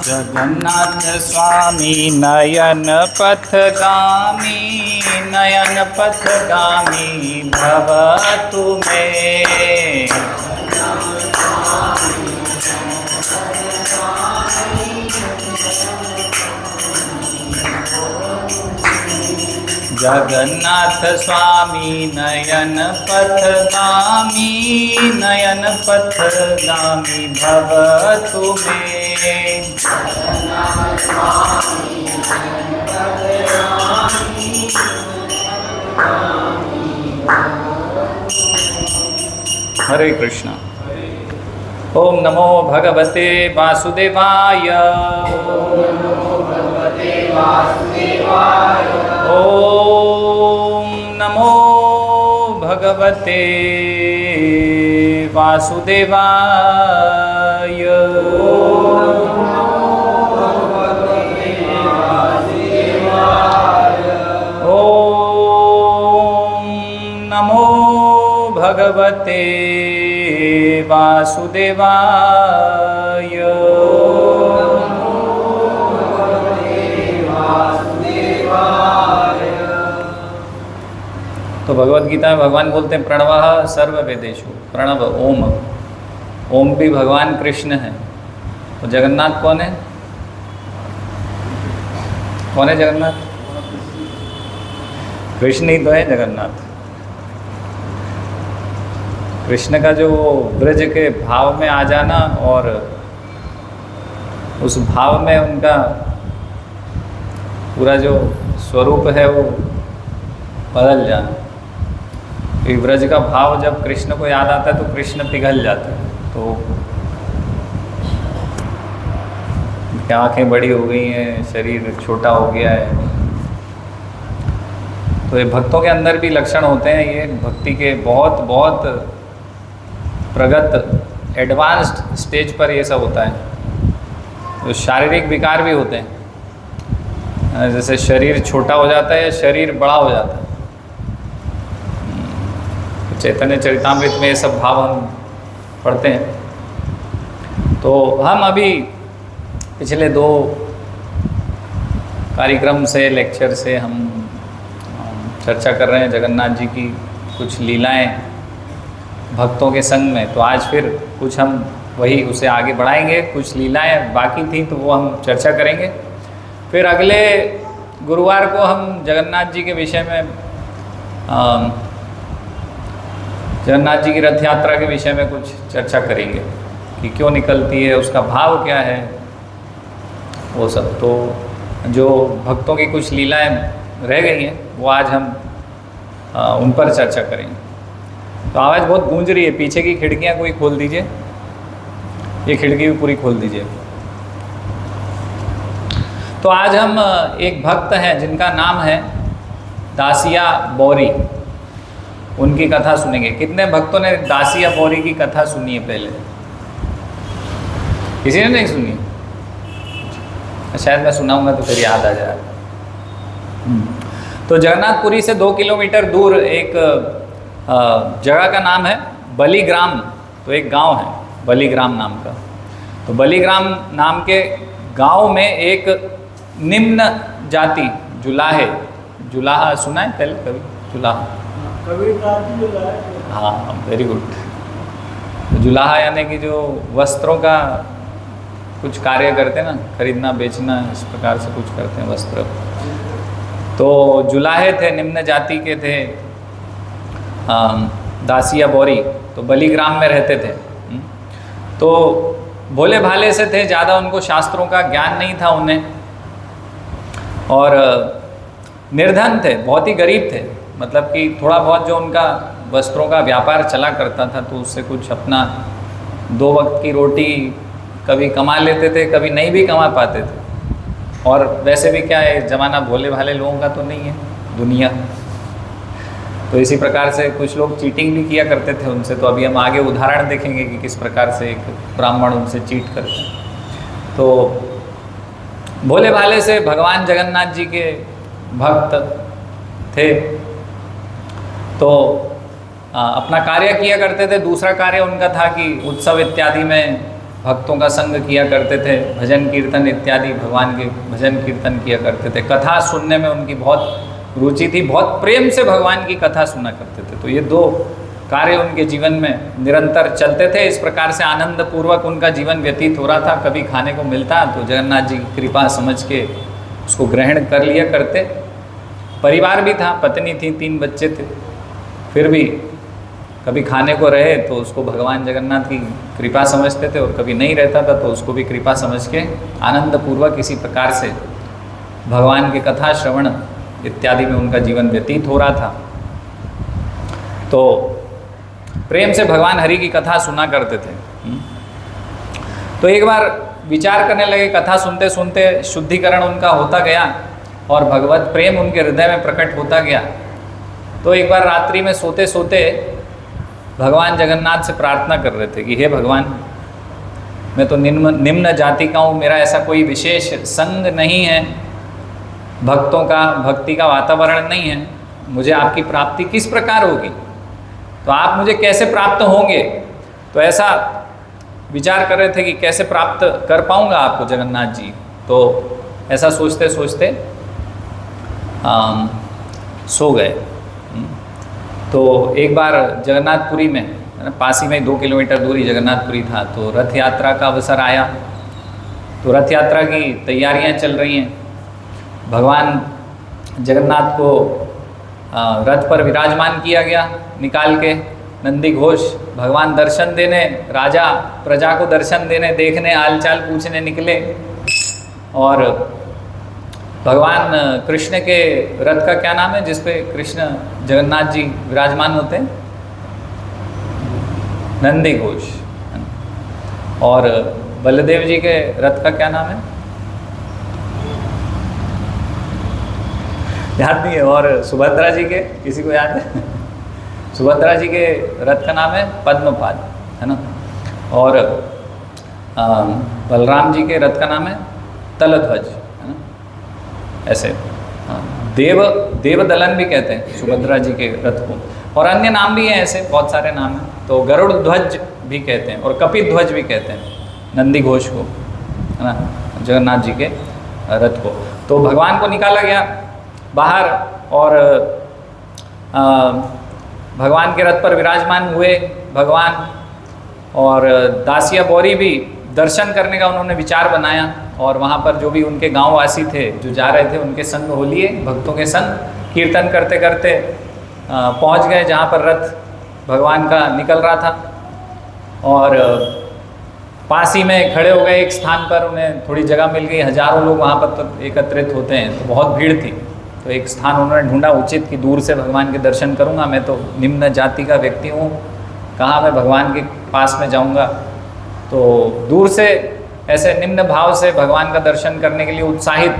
जगन्नाथ स्वामी नयन पथगामी, नयन पथगामी भव तुम्हें। जगन्नाथ स्वामी नयन पथगामी, नयन पथगामी भव तुम्हें। हरे कृष्णा। ओम नमो भगवते वासुदेवाय। ओम नमो भगवते वासुदेवाय। ओम नमो भगवते वासुदेवाय। तो भगवद गीता में भगवान बोलते हैं प्रणवः सर्व वेदेषु। प्रणव ओम, ओम भी भगवान कृष्ण है। तो जगन्नाथ कौन है? कौन है जगन्नाथ? कृष्ण ही तो है जगन्नाथ। कृष्ण का जो ब्रज के भाव में आ जाना और उस भाव में उनका पूरा जो स्वरूप है वो बदल जाना। क्योंकि ब्रज का भाव जब कृष्ण को याद आता है तो कृष्ण पिघल जाता है। तो आँखें बड़ी हो गई हैं, शरीर छोटा हो गया है। तो ये भक्तों के अंदर भी लक्षण होते हैं, ये भक्ति के बहुत बहुत प्रगत एडवांस्ड स्टेज पर ये सब होता है। तो शारीरिक विकार भी होते हैं, जैसे शरीर छोटा हो जाता है या शरीर बड़ा हो जाता है। चैतन्य चरितामृत में ये सब भाव हम पढ़ते हैं। तो हम अभी पिछले 2 कार्यक्रम से, लेक्चर से हम चर्चा कर रहे हैं जगन्नाथ जी की कुछ लीलाएं भक्तों के संग में। तो आज फिर कुछ हम वही उसे आगे बढ़ाएंगे। कुछ लीलाएं बाकी थी तो वो हम चर्चा करेंगे। फिर अगले गुरुवार को हम जगन्नाथ जी के विषय में, जगन्नाथ जी की रथ यात्रा के विषय में कुछ चर्चा करेंगे कि क्यों निकलती है, उसका भाव क्या है, वो सब। तो जो भक्तों की कुछ लीलाएं रह गई हैं वो आज हम उन पर चर्चा करेंगे। तो आवाज़ बहुत गूंज रही है, पीछे की खिड़कियां कोई खोल दीजिए, ये खिड़की भी पूरी खोल दीजिए। तो आज हम एक भक्त हैं जिनका नाम है दासिया बौरी, उनकी कथा सुनेंगे। कितने भक्तों ने दासिया बौरी की कथा सुनी है पहले? किसी ने नहीं सुनी? शायद मैं सुनाऊंगा तो फिर याद आ जाए। तो जगन्नाथपुरी से 2 किलोमीटर दूर एक जगह का नाम है बलिग्राम। तो एक गांव है बलिग्राम नाम का। तो बलिग्राम नाम के गांव में एक निम्न जाति जुलाहे, जुलाहा सुना है पहले कभी? जुलाहा, हाँ, वेरी गुड। तो जुलाहा यानी कि जो वस्त्रों का कुछ कार्य करते हैं ना, खरीदना बेचना, इस प्रकार से कुछ करते हैं वस्त्र। तो जुलाहे थे, निम्न जाति के थे, दासिया बौरी। तो बलिग्राम में रहते थे। तो भोले भाले से थे, ज़्यादा उनको शास्त्रों का ज्ञान नहीं था उन्हें, और निर्धन थे, बहुत ही गरीब थे। मतलब कि थोड़ा बहुत जो उनका वस्त्रों का व्यापार चला करता था तो उससे कुछ अपना 2 वक्त की रोटी कभी कमा लेते थे, कभी नहीं भी कमा पाते थे। और वैसे भी क्या है, ज़माना भोले भाले लोगों का तो नहीं है दुनिया। तो इसी प्रकार से कुछ लोग चीटिंग भी किया करते थे उनसे। तो अभी हम आगे उदाहरण देखेंगे कि किस प्रकार से एक ब्राह्मण उनसे चीट करते हैं। तो भोले भाले से भगवान जगन्नाथ जी के भक्त थे। तो अपना कार्य किया करते थे। दूसरा कार्य उनका था कि उत्सव इत्यादि में भक्तों का संग किया करते थे, भजन कीर्तन इत्यादि भगवान के भजन कीर्तन किया करते थे। कथा सुनने में उनकी बहुत रुचि थी, बहुत प्रेम से भगवान की कथा सुना करते थे। तो ये दो कार्य उनके जीवन में निरंतर चलते थे। इस प्रकार से आनंद पूर्वक उनका जीवन व्यतीत हो रहा था। कभी खाने को मिलता तो जगन्नाथ जी की कृपा समझ के उसको ग्रहण कर लिया करते। परिवार भी था, पत्नी थी, 3 बच्चे थे, फिर भी कभी खाने को रहे तो उसको भगवान जगन्नाथ की कृपा समझते थे, और कभी नहीं रहता था तो उसको भी कृपा समझ के आनंद पूर्वक इसी प्रकार से भगवान की कथा श्रवण इत्यादि में उनका जीवन व्यतीत हो रहा था। तो प्रेम से भगवान हरि की कथा सुना करते थे। तो एक बार विचार करने लगे, कथा सुनते सुनते शुद्धिकरण उनका होता गया और भगवत प्रेम उनके हृदय में प्रकट होता गया। तो एक बार रात्रि में सोते सोते भगवान जगन्नाथ से प्रार्थना कर रहे थे कि हे भगवान, मैं तो निम्न जाति का हूँ, मेरा ऐसा कोई विशेष संग नहीं है, भक्तों का भक्ति का वातावरण नहीं है, मुझे आपकी प्राप्ति किस प्रकार होगी, तो आप मुझे कैसे प्राप्त होंगे। तो ऐसा विचार कर रहे थे कि कैसे प्राप्त कर पाऊँगा आपको जगन्नाथ जी। तो ऐसा सोचते सोचते सो गए। तो एक बार जगन्नाथपुरी में, पास ही में 2 किलोमीटर दूरी जगन्नाथपुरी था, तो रथ यात्रा का अवसर आया। तो रथ यात्रा की तैयारियां चल रही हैं। भगवान जगन्नाथ को रथ पर विराजमान किया गया, निकाल के नंदी घोष भगवान दर्शन देने, राजा प्रजा को दर्शन देने, देखने, हालचाल पूछने निकले। और भगवान कृष्ण के रथ का क्या नाम है जिस पे कृष्ण जगन्नाथ जी विराजमान होते हैं? नंदी घोष। और बलदेव जी के रथ का क्या नाम है? याद नहीं है। और सुभद्रा जी के, किसी को याद है? सुभद्रा जी के रथ का नाम है पद्मपाद, है ना। और बलराम जी के रथ का नाम है तलध्वज, है ना। ऐसे देवदलन भी कहते हैं सुभद्रा जी के रथ को, और अन्य नाम भी हैं, ऐसे बहुत सारे नाम हैं। तो गरुड़ ध्वज भी कहते हैं और कपित ध्वज भी कहते हैं नंदी घोष को, है ना, जगन्नाथ जी के रथ को। तो भगवान को निकाला गया बाहर और भगवान के रथ पर विराजमान हुए भगवान। और दासिया बौरी भी दर्शन करने का उन्होंने विचार बनाया, और वहाँ पर जो भी उनके गांववासी थे जो जा रहे थे उनके संग हो लिए, भक्तों के संग कीर्तन करते करते पहुँच गए जहाँ पर रथ भगवान का निकल रहा था। और पास ही में खड़े हो गए एक स्थान पर, उन्हें थोड़ी जगह मिल गई। हजारों लोग वहाँ पर तो एकत्रित होते हैं, तो बहुत भीड़ थी। तो एक स्थान उन्होंने ढूंढा उचित कि दूर से भगवान के दर्शन करूँगा, मैं तो निम्न जाति का व्यक्ति हूँ, कहाँ मैं भगवान के पास में जाऊँगा। तो दूर से ऐसे निम्न भाव से भगवान का दर्शन करने के लिए उत्साहित,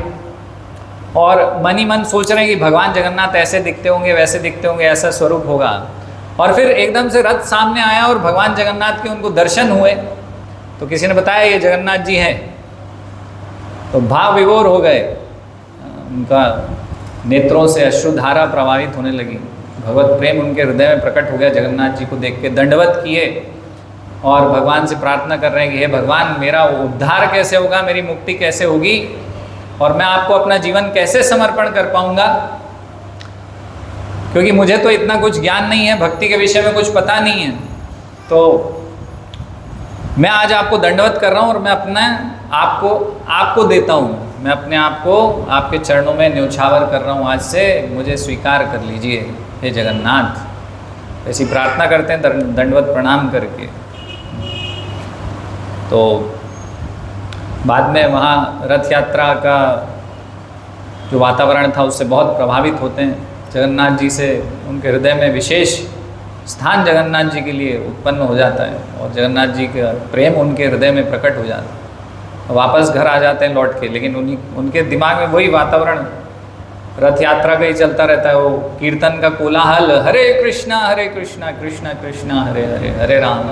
और मन ही मन सोच रहे हैं कि भगवान जगन्नाथ ऐसे दिखते होंगे, वैसे दिखते होंगे, ऐसा स्वरूप होगा। और फिर एकदम से रथ सामने आया और भगवान जगन्नाथ के उनको दर्शन हुए। तो किसी ने बताया ये जगन्नाथ जी हैं। तो भाव विभोर हो गए, उनका नेत्रों से अश्रुधारा प्रवाहित होने लगी, भगवत प्रेम उनके हृदय में प्रकट हो गया। जगन्नाथ जी को देख के दंडवत किए और भगवान से प्रार्थना कर रहे हैं कि हे भगवान, मेरा उद्धार कैसे होगा, मेरी मुक्ति कैसे होगी, और मैं आपको अपना जीवन कैसे समर्पण कर पाऊंगा, क्योंकि मुझे तो इतना कुछ ज्ञान नहीं है, भक्ति के विषय में कुछ पता नहीं है। तो मैं आज आपको दंडवत कर रहा हूँ और मैं अपना आपको देता हूँ, मैं अपने आप को आपके चरणों में न्योछावर कर रहा हूँ, आज से मुझे स्वीकार कर लीजिए हे जगन्नाथ। ऐसी प्रार्थना करते हैं दंडवत प्रणाम करके। तो बाद में वहाँ रथ यात्रा का जो वातावरण था उससे बहुत प्रभावित होते हैं। जगन्नाथ जी से उनके हृदय में विशेष स्थान जगन्नाथ जी के लिए उत्पन्न हो जाता है, और जगन्नाथ जी का प्रेम उनके हृदय में प्रकट हो जाता है। वापस घर आ जाते हैं लौट के, लेकिन उनके दिमाग में वही वातावरण रथ यात्रा का ही चलता रहता है। वो कीर्तन का कोलाहल, हरे कृष्णा कृष्णा कृष्णा हरे हरे, हरे राम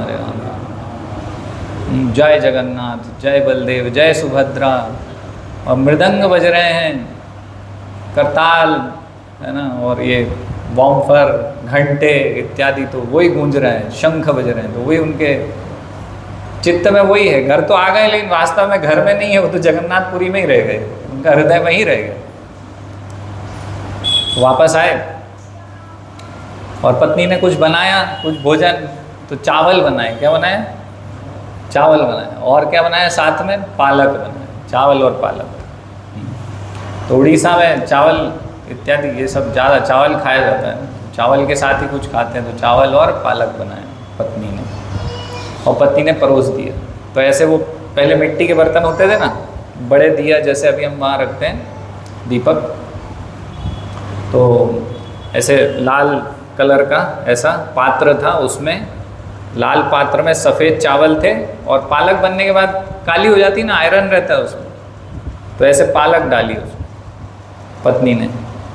जय जगन्नाथ, जय बलदेव, जय सुभद्रा, और मृदंग बज रहे हैं, करताल, है ना, और ये वामफर, घंटे इत्यादि तो वही गूंज रहे हैं, शंख बज रहे हैं, तो वही उनके चित्त में वही है। घर तो आ गए लेकिन वास्तव में घर में नहीं है, वो तो जगन्नाथपुरी में ही रह गए, उनका हृदय वहीं रह गया। वापस आए और पत्नी ने कुछ बनाया, कुछ भोजन, तो चावल बनाए। क्या बनाया? चावल बनाया। और क्या बनाया साथ में? पालक बनाया, चावल और पालक। तो उड़ीसा में चावल इत्यादि ये सब ज़्यादा चावल खाया जाता है, चावल के साथ ही कुछ खाते हैं, तो चावल और पालक बनाया पत्नी ने, और पत्नी ने परोस दिया। तो ऐसे वो पहले मिट्टी के बर्तन होते थे ना, बड़े दिया जैसे अभी हम वहाँ रखते हैं दीपक, तो ऐसे लाल कलर का ऐसा पात्र था, उसमें लाल पात्र में सफ़ेद चावल थे, और पालक बनने के बाद काली हो जाती ना, आयरन रहता है उसमें, तो ऐसे पालक डाली उसमें पत्नी ने,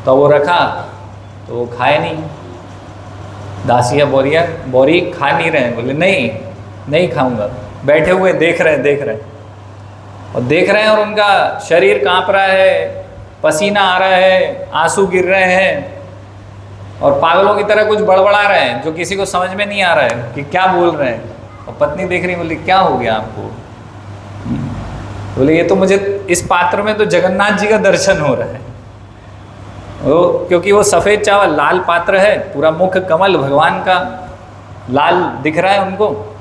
तो वो रखा, तो वो खाए नहीं। दासिया बोरी खा नहीं रहे हैं, बोले नहीं खाऊंगा। बैठे हुए देख रहे हैं और उनका शरीर कांप रहा है, पसीना आ रहा है, आंसू गिर रहे हैं, और पागलों की तरह कुछ बड़बड़ा रहे हैं जो किसी को समझ में नहीं आ रहा है कि क्या बोल रहे हैं। और पत्नी देख रही, बोली क्या हो गया आपको? बोले ये तो मुझे इस पात्र में तो जगन्नाथ जी का दर्शन हो रहा है, वो क्योंकि वो सफ़ेद चावल, लाल पात्र है, पूरा मुख कमल भगवान का लाल दिख रहा है उनको,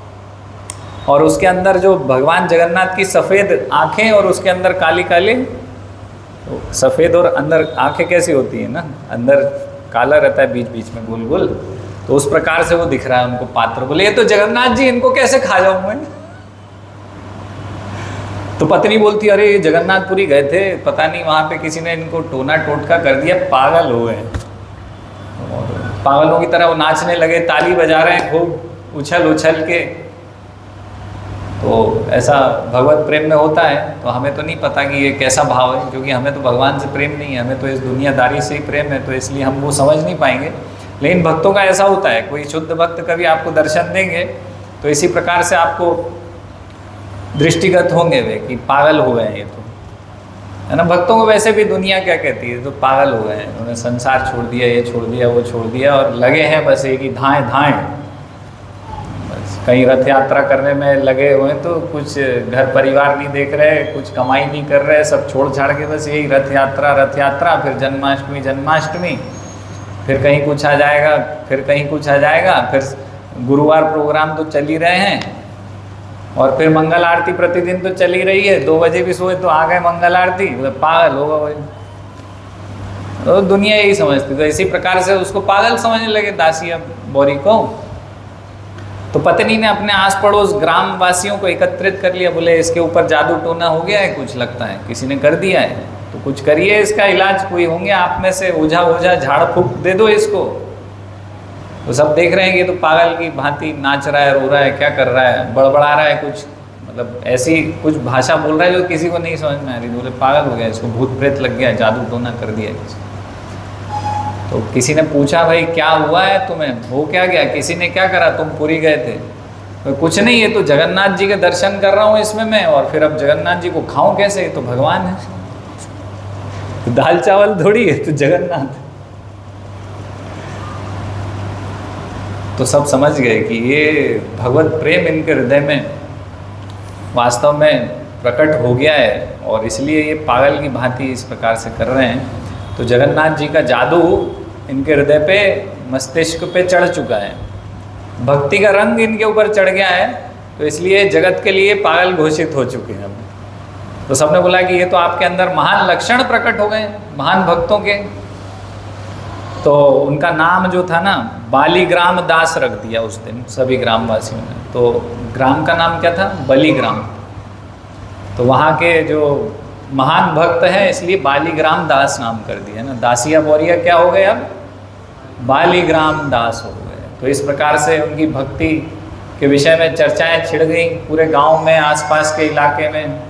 और उसके अंदर जो भगवान जगन्नाथ की सफ़ेद आँखें और उसके अंदर काली काली, तो सफ़ेद और अंदर आँखें कैसी होती है ना, अंदर काला रहता है, बीच बीच में गोल गोल, तो उस प्रकार से वो दिख रहा है उनको पात्र। बोले ये तो जगन्नाथ जी, इनको कैसे खा जाऊँ मैं? तो पत्नी बोलती अरे ये जगन्नाथपुरी गए थे, पता नहीं वहाँ पे किसी ने इनको टोना टोटका कर दिया, पागल हो गए, और पागलों की तरह वो नाचने लगे, ताली बजा रहे हैं खूब उछल उछल के। तो ऐसा भगवत प्रेम में होता है, तो हमें तो नहीं पता कि ये कैसा भाव है, क्योंकि हमें तो भगवान से प्रेम नहीं है, हमें तो इस दुनियादारी से ही प्रेम है, तो इसलिए हम वो समझ नहीं पाएंगे। लेकिन भक्तों का ऐसा होता है, कोई शुद्ध भक्त कभी आपको दर्शन देंगे तो इसी प्रकार से आपको दृष्टिगत होंगे वे कि पागल हो गए हैं ये तो, है ना। भक्तों को वैसे भी दुनिया क्या कहती है, तो पागल हो गए हैं, उन्होंने संसार छोड़ दिया, ये छोड़ दिया, वो छोड़ दिया, और लगे हैं बस एक ही धाएँ, बस कहीं रथ यात्रा करने में लगे हुए हैं, तो कुछ घर परिवार नहीं देख रहे, कुछ कमाई नहीं कर रहे, सब छोड़ छाड़ के बस यही रथ यात्रा, फिर जन्माष्टमी, फिर कहीं कुछ आ जाएगा, फिर कहीं कुछ आ जाएगा, फिर गुरुवार प्रोग्राम तो चल ही रहे हैं, और फिर मंगल आरती प्रतिदिन तो चल ही रही है, 2 बजे भी सोए तो आ गए मंगल आरती, पागल होगा भाई। तो दुनिया यही समझती, तो इसी प्रकार से उसको पागल समझने लगे दासिया बोरी को। तो पत्नी ने अपने आस पड़ोस ग्राम वासियों को एकत्रित कर लिया, बोले इसके ऊपर जादू टोना हो गया है, कुछ लगता है किसी ने कर दिया है, तो कुछ करिए इसका इलाज, कोई होंगे आप में से, ओझा झाड़ फूक दे दो इसको। तो सब देख रहे हैं कि तो पागल की भांति नाच रहा है, रो रहा है, क्या कर रहा है, बड़बड़ा रहा है, कुछ मतलब ऐसी कुछ भाषा बोल रहा है जो किसी को नहीं समझ में आ रही। बोले पागल हो गया, इसको भूत प्रेत लग गया, जादू टोना कर दिया किसी। तो किसी ने पूछा भाई क्या हुआ है तुम्हें, हो क्या गया, किसी ने क्या करा, तुम पुरी गए थे? तो कुछ नहीं, ये तो जगन्नाथ जी के दर्शन कर रहा हूँ इसमें मैं, और फिर अब जगन्नाथ जी को खाऊं कैसे, ये तो भगवान है, तो दाल चावल थोड़ी है, तो जगन्नाथ। तो सब समझ गए कि ये भगवत प्रेम इनके हृदय में वास्तव में प्रकट हो गया है, और इसलिए ये पागल की भांति इस प्रकार से कर रहे हैं। तो जगन्नाथ जी का जादू इनके हृदय पे, मस्तिष्क पे चढ़ चुका है, भक्ति का रंग इनके ऊपर चढ़ गया है, तो इसलिए जगत के लिए पागल घोषित हो चुके हैं। तो सबने बोला कि ये तो आपके अंदर महान लक्षण प्रकट हो गए महान भक्तों के। तो उनका नाम जो था ना, बालीग्राम दास रख दिया उस दिन सभी ग्रामवासियों ने। तो ग्राम का नाम क्या था? बलीग्राम। तो वहाँ के जो महान भक्त हैं इसलिए बालीग्राम दास नाम कर दिया ना। दासिया बोरिया क्या हो गए, अब बालीग्राम दास हो गए। तो इस प्रकार से उनकी भक्ति के विषय में चर्चाएं छिड़ गई पूरे गांव में, आसपास के इलाके में,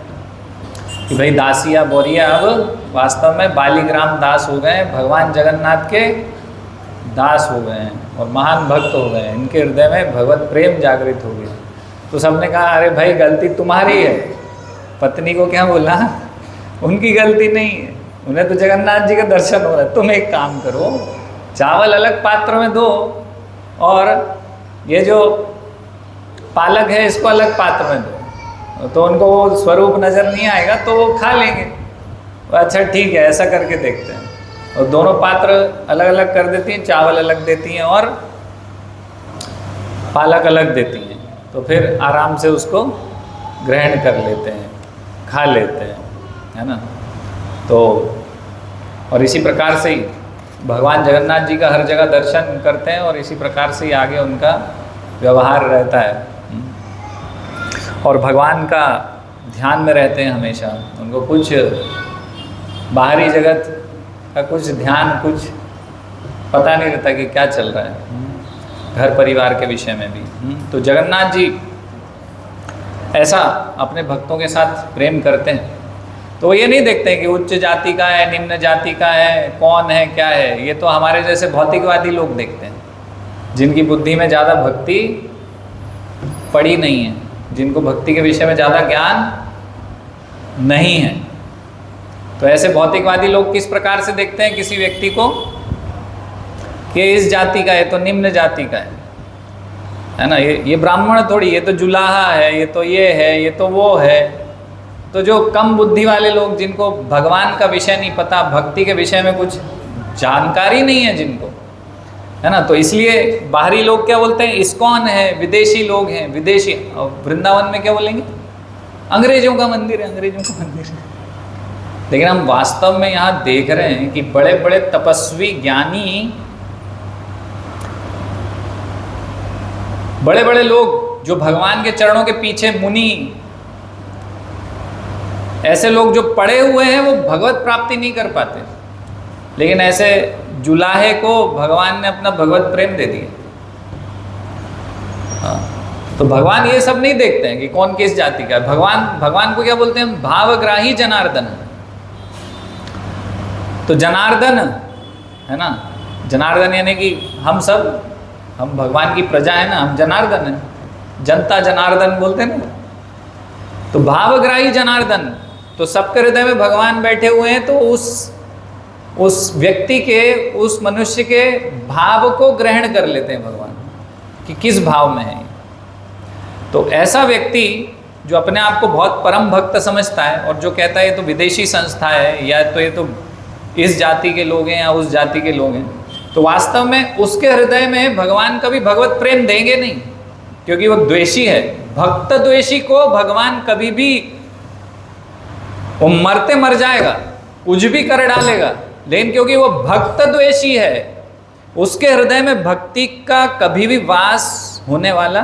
कि भाई दासिया बोरिया अब वास्तव में बालीग्राम दास हो गए, भगवान जगन्नाथ के दास हो गए हैं और महान भक्त हो गए हैं, इनके हृदय में भगवत प्रेम जागृत हो गया। तो सबने कहा अरे भाई गलती तुम्हारी है। पत्नी को क्या बोला, उनकी गलती नहीं है, उन्हें तो जगन्नाथ जी का दर्शन हो रहा है, तुम एक काम करो, चावल अलग पात्र में दो और ये जो पालक है इसको अलग पात्र में दो, तो उनको वो स्वरूप नज़र नहीं आएगा तो वो खा लेंगे। अच्छा ठीक है, ऐसा करके देखते हैं। और दोनों पात्र अलग अलग कर देती हैं, चावल अलग देती हैं और पालक अलग देती हैं, तो फिर आराम से उसको ग्रहण कर लेते हैं, खा लेते हैं, है ना। तो और इसी प्रकार से ही भगवान जगन्नाथ जी का हर जगह दर्शन करते हैं और इसी प्रकार से ही आगे उनका व्यवहार रहता है। और भगवान का ध्यान में रहते हैं हमेशा, उनको कुछ बाहरी जगत का कुछ ध्यान, कुछ पता नहीं रहता कि क्या चल रहा है घर परिवार के विषय में भी। तो जगन्नाथ जी ऐसा अपने भक्तों के साथ प्रेम करते हैं, तो ये नहीं देखते हैं कि उच्च जाति का है, निम्न जाति का है, कौन है क्या है। ये तो हमारे जैसे भौतिकवादी लोग देखते हैं, जिनकी बुद्धि में ज़्यादा भक्ति पड़ी नहीं है, जिनको भक्ति के विषय में ज़्यादा ज्ञान नहीं है। तो ऐसे भौतिकवादी लोग किस प्रकार से देखते हैं किसी व्यक्ति को कि इस जाति का है तो निम्न जाति का है ना, ये ब्राह्मण थोड़ी, ये तो जुलाहा है, ये तो ये है, ये तो वो है। तो जो कम बुद्धि वाले लोग, जिनको भगवान का विषय नहीं पता, भक्ति के विषय में कुछ जानकारी नहीं है जिनको, है ना, तो इसलिए बाहरी लोग क्या बोलते हैं, इस्कॉन है, विदेशी लोग हैं, विदेशी। और वृंदावन में क्या बोलेंगे, अंग्रेजों का मंदिर है, अंग्रेजों का मंदिर है। लेकिन हम वास्तव में यहाँ देख रहे हैं कि बड़े बड़े तपस्वी ज्ञानी, बड़े बड़े लोग जो भगवान के चरणों के पीछे मुनि, ऐसे लोग जो पढ़े हुए हैं वो भगवत प्राप्ति नहीं कर पाते, लेकिन ऐसे जुलाहे को भगवान ने अपना भगवत प्रेम दे दिया। हाँ, तो भगवान ये सब नहीं देखते हैं कि कौन किस जाति का है। भगवान को क्या बोलते हैं, भावग्राही जनार्दन। तो जनार्दन है ना, जनार्दन यानी कि हम भगवान की प्रजा है ना, हम जनार्दन है, जनता जनार्दन बोलते हैं ना। तो भावग्राही जनार्दन, तो सबके हृदय में भगवान बैठे हुए हैं, तो उस व्यक्ति के, उस मनुष्य के भाव को ग्रहण कर लेते हैं भगवान कि किस भाव में है। तो ऐसा व्यक्ति जो अपने आप को बहुत परम भक्त समझता है और जो कहता है ये तो विदेशी संस्था है, या तो ये तो इस जाति के लोग हैं या उस जाति के लोग हैं, तो वास्तव में उसके हृदय में भगवान कभी भगवत प्रेम देंगे नहीं, क्योंकि वो द्वेषी है। भक्त द्वेषी को भगवान कभी भी, वो मरते मर जाएगा, कुछ भी कर डालेगा, लेकिन क्योंकि वो भक्त द्वेषी है, उसके हृदय में भक्ति का कभी भी वास होने वाला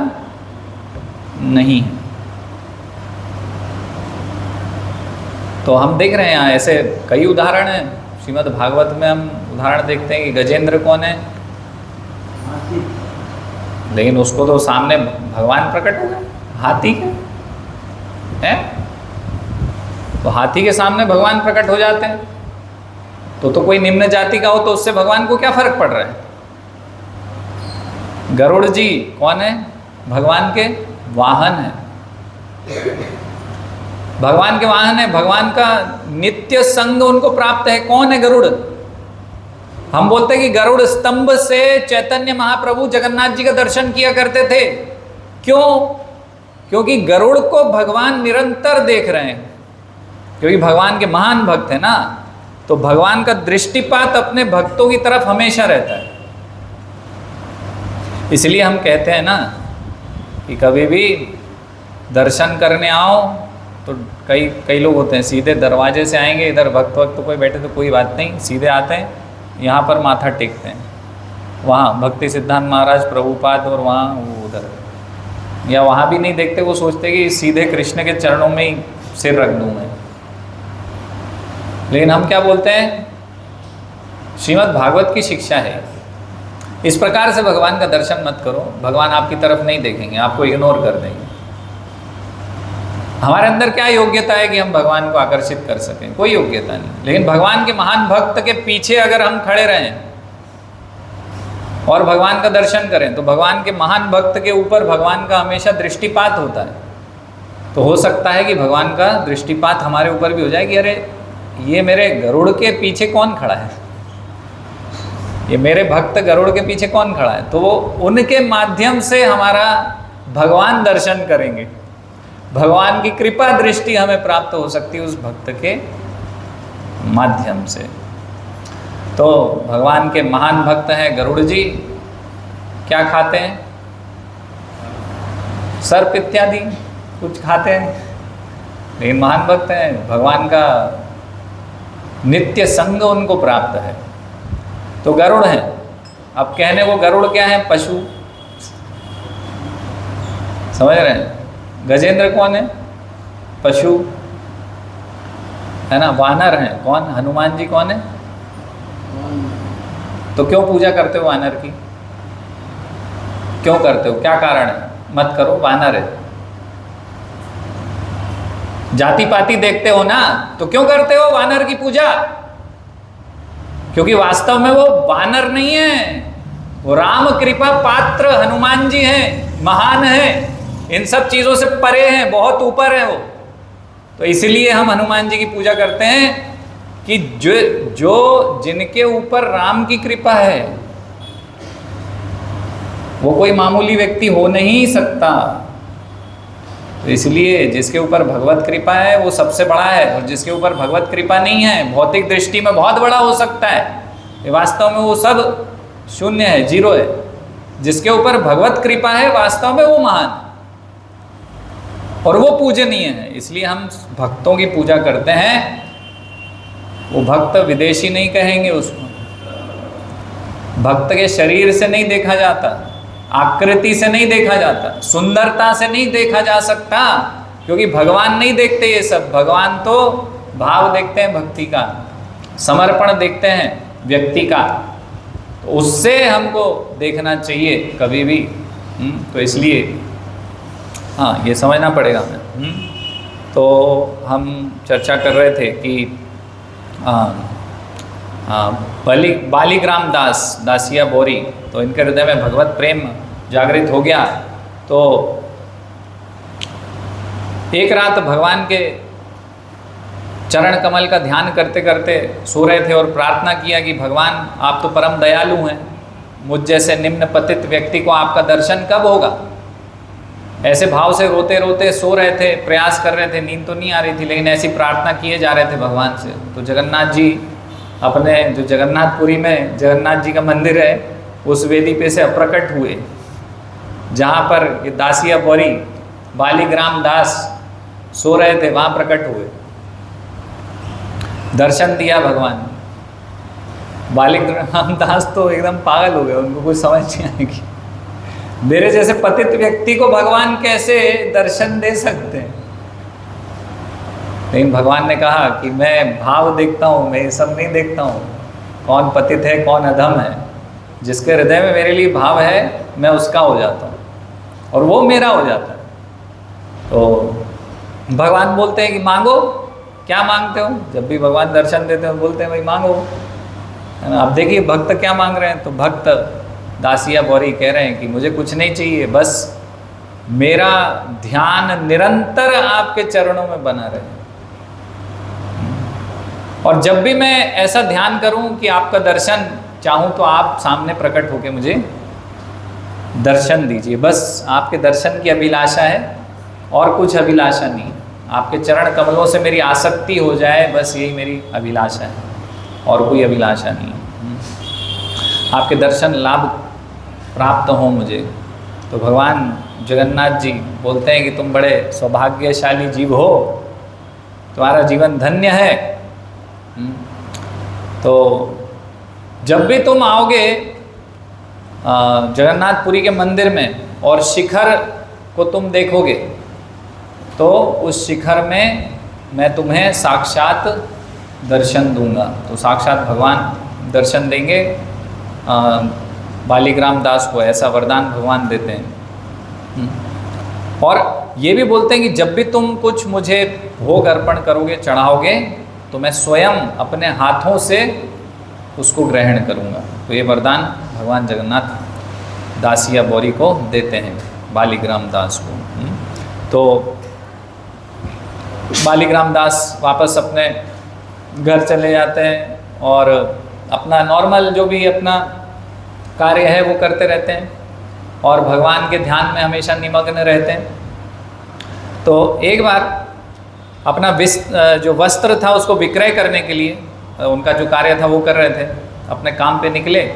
नहीं। तो हम देख रहे हैं यहाँ ऐसे कई उदाहरण हैं। श्रीमद् भागवत में हम उदाहरण देखते हैं कि गजेंद्र कौन है, लेकिन उसको तो सामने भगवान प्रकट हो गए, हाथी के हैं, तो हाथी के सामने भगवान प्रकट हो जाते हैं। तो कोई निम्न जाति का हो तो उससे भगवान को क्या फर्क पड़ रहा है। गरुड़ जी कौन है, भगवान के वाहन है, भगवान के वाहन है, भगवान का नित्य संग उनको प्राप्त है। कौन है गरुड़, हम बोलते हैं कि गरुड़ स्तंभ से चैतन्य महाप्रभु जगन्नाथ जी का दर्शन किया करते थे। क्यों, क्योंकि गरुड़ को भगवान निरंतर देख रहे हैं, क्योंकि भगवान के महान भक्त है ना, तो भगवान का दृष्टिपात अपने भक्तों की तरफ हमेशा रहता है। इसलिए हम कहते हैं ना कि कभी भी दर्शन करने आओ, तो कई लोग होते हैं सीधे दरवाजे से आएंगे, इधर भक्त कोई बैठे तो कोई बात नहीं, सीधे आते हैं, यहाँ पर माथा टेकते हैं, वहाँ भक्ति सिद्धांत महाराज प्रभुपाद और वहाँ वो उधर, या वहाँ भी नहीं देखते, वो सोचते कि सीधे कृष्ण के चरणों में ही सिर रख दूँ मैं। लेकिन हम क्या बोलते हैं, श्रीमद् भागवत की शिक्षा है, इस प्रकार से भगवान का दर्शन मत करो, भगवान आपकी तरफ नहीं देखेंगे, आपको इग्नोर कर देंगे। हमारे अंदर क्या योग्यता है कि हम भगवान को आकर्षित कर सकें, कोई योग्यता नहीं। लेकिन भगवान के महान भक्त के पीछे अगर हम खड़े रहें और भगवान का दर्शन करें, तो भगवान के महान भक्त के ऊपर भगवान का हमेशा दृष्टिपात होता है। तो हो सकता है कि भगवान का दृष्टिपात हमारे ऊपर भी हो जाए कि अरे ये मेरे गरुड़ के पीछे कौन खड़ा है, ये मेरे भक्त गरुड़ के पीछे कौन खड़ा है, तो वो उनके माध्यम से हमारा भगवान दर्शन करेंगे, भगवान की कृपा दृष्टि हमें प्राप्त हो सकती है उस भक्त के माध्यम से। तो भगवान के महान भक्त हैं गरुड़ जी। क्या खाते हैं? सर्प इत्यादि कुछ खाते हैं, लेकिन महान भक्त हैं, भगवान का नित्य संग उनको प्राप्त है। तो गरुड़ हैं। अब कहने को गरुड़ क्या है? पशु, समझ रहे हैं? गजेंद्र कौन है? पशु है ना। वानर हैं कौन? हनुमान जी कौन है? तो क्यों पूजा करते हो वानर की? क्यों करते हो? क्या कारण है? मत करो, वानर है। जाति पाति देखते हो ना, तो क्यों करते हो वानर की पूजा? क्योंकि वास्तव में वो वानर नहीं है, वो राम कृपा पात्र हनुमान जी हैं, महान हैं, इन सब चीजों से परे हैं, बहुत ऊपर है वो। तो इसलिए हम हनुमान जी की पूजा करते हैं कि जो जिनके ऊपर राम की कृपा है, वो कोई मामूली व्यक्ति हो नहीं सकता। तो इसलिए जिसके ऊपर भगवत कृपा है वो सबसे बड़ा है, और जिसके ऊपर भगवत कृपा नहीं है, भौतिक दृष्टि में बहुत बड़ा हो सकता है, वास्तव में वो सब शून्य है, जीरो है। जिसके ऊपर भगवत कृपा है वास्तव में वो महान और वो पूजनीय है। इसलिए हम भक्तों की पूजा करते हैं। वो भक्त विदेशी नहीं कहेंगे उसको, भक्त के शरीर से नहीं देखा जाता, आकृति से नहीं देखा जाता, सुंदरता से नहीं देखा जा सकता, क्योंकि भगवान नहीं देखते ये सब। भगवान तो भाव देखते हैं, भक्ति का समर्पण देखते हैं, व्यक्ति का। तो उससे हमको देखना चाहिए कभी भी। तो इसलिए हाँ, ये समझना पड़ेगा हमें। तो हम चर्चा कर रहे थे कि बालीग्राम दास, दासिया बोरी, तो इनके हृदय में भगवत प्रेम जागृत हो गया। तो एक रात भगवान के चरण कमल का ध्यान करते करते सो रहे थे और प्रार्थना किया कि भगवान आप तो परम दयालु हैं, मुझ जैसे निम्न पतित व्यक्ति को आपका दर्शन कब होगा। ऐसे भाव से रोते रोते सो रहे थे, प्रयास कर रहे थे, नींद तो नहीं आ रही थी, लेकिन ऐसी प्रार्थना किए जा रहे थे भगवान से। तो जगन्नाथ जी अपने जो जगन्नाथपुरी में जगन्नाथ जी का मंदिर है, उस वेदी पे से अप्रकट हुए, जहाँ पर ये दासिया बोरी बालीग्राम दास सो रहे थे, वहाँ प्रकट हुए, दर्शन दिया भगवान। बालीग्राम दास तो एकदम पागल हो गए, उनको कुछ समझ नहीं आएगी, मेरे जैसे पतित व्यक्ति को भगवान कैसे दर्शन दे सकते हैं। लेकिन भगवान ने कहा कि मैं भाव देखता हूँ, मैं ये सब नहीं देखता हूँ, कौन पतित है कौन अधम है। जिसके हृदय में मेरे लिए भाव है, मैं उसका हो जाता हूँ और वो मेरा हो जाता है। तो भगवान बोलते हैं कि मांगो, क्या मांगते हो। जब भी भगवान दर्शन देते हैं बोलते हैं भाई मांगो, है ना। अब देखिए भक्त क्या मांग रहे हैं। तो भक्त दासिया बोरी कह रहे हैं कि मुझे कुछ नहीं चाहिए, बस मेरा ध्यान निरंतर आपके चरणों में बना रहे, और जब भी मैं ऐसा ध्यान करूं कि आपका दर्शन चाहूं तो आप सामने प्रकट होकर मुझे दर्शन दीजिए। बस आपके दर्शन की अभिलाषा है और कुछ अभिलाषा नहीं। आपके चरण कमलों से मेरी आसक्ति हो जाए, बस यही मेरी अभिलाषा है और कोई अभिलाषा नहीं है। आपके दर्शन लाभ प्राप्त हो मुझे। तो भगवान जगन्नाथ जी बोलते हैं कि तुम बड़े सौभाग्यशाली जीव हो, तुम्हारा जीवन धन्य है। तो जब भी तुम आओगे जगन्नाथपुरी के मंदिर में और शिखर को तुम देखोगे, तो उस शिखर में मैं तुम्हें साक्षात दर्शन दूंगा। तो साक्षात भगवान दर्शन देंगे बालीग्राम दास को, ऐसा वरदान भगवान देते हैं। और ये भी बोलते हैं कि जब भी तुम कुछ मुझे भोग अर्पण करोगे, चढ़ाओगे, तो मैं स्वयं अपने हाथों से उसको ग्रहण करूँगा। तो ये वरदान भगवान जगन्नाथ दासिया बोरी को देते हैं, बालीग्राम दास को। तो बालीग्राम दास वापस अपने घर चले जाते हैं और अपना नॉर्मल जो भी अपना कार्य है वो करते रहते हैं और भगवान के ध्यान में हमेशा निमग्न रहते हैं। तो एक बार अपना जो वस्त्र था उसको विक्रय करने के लिए, उनका जो कार्य था वो कर रहे थे, अपने काम पे निकले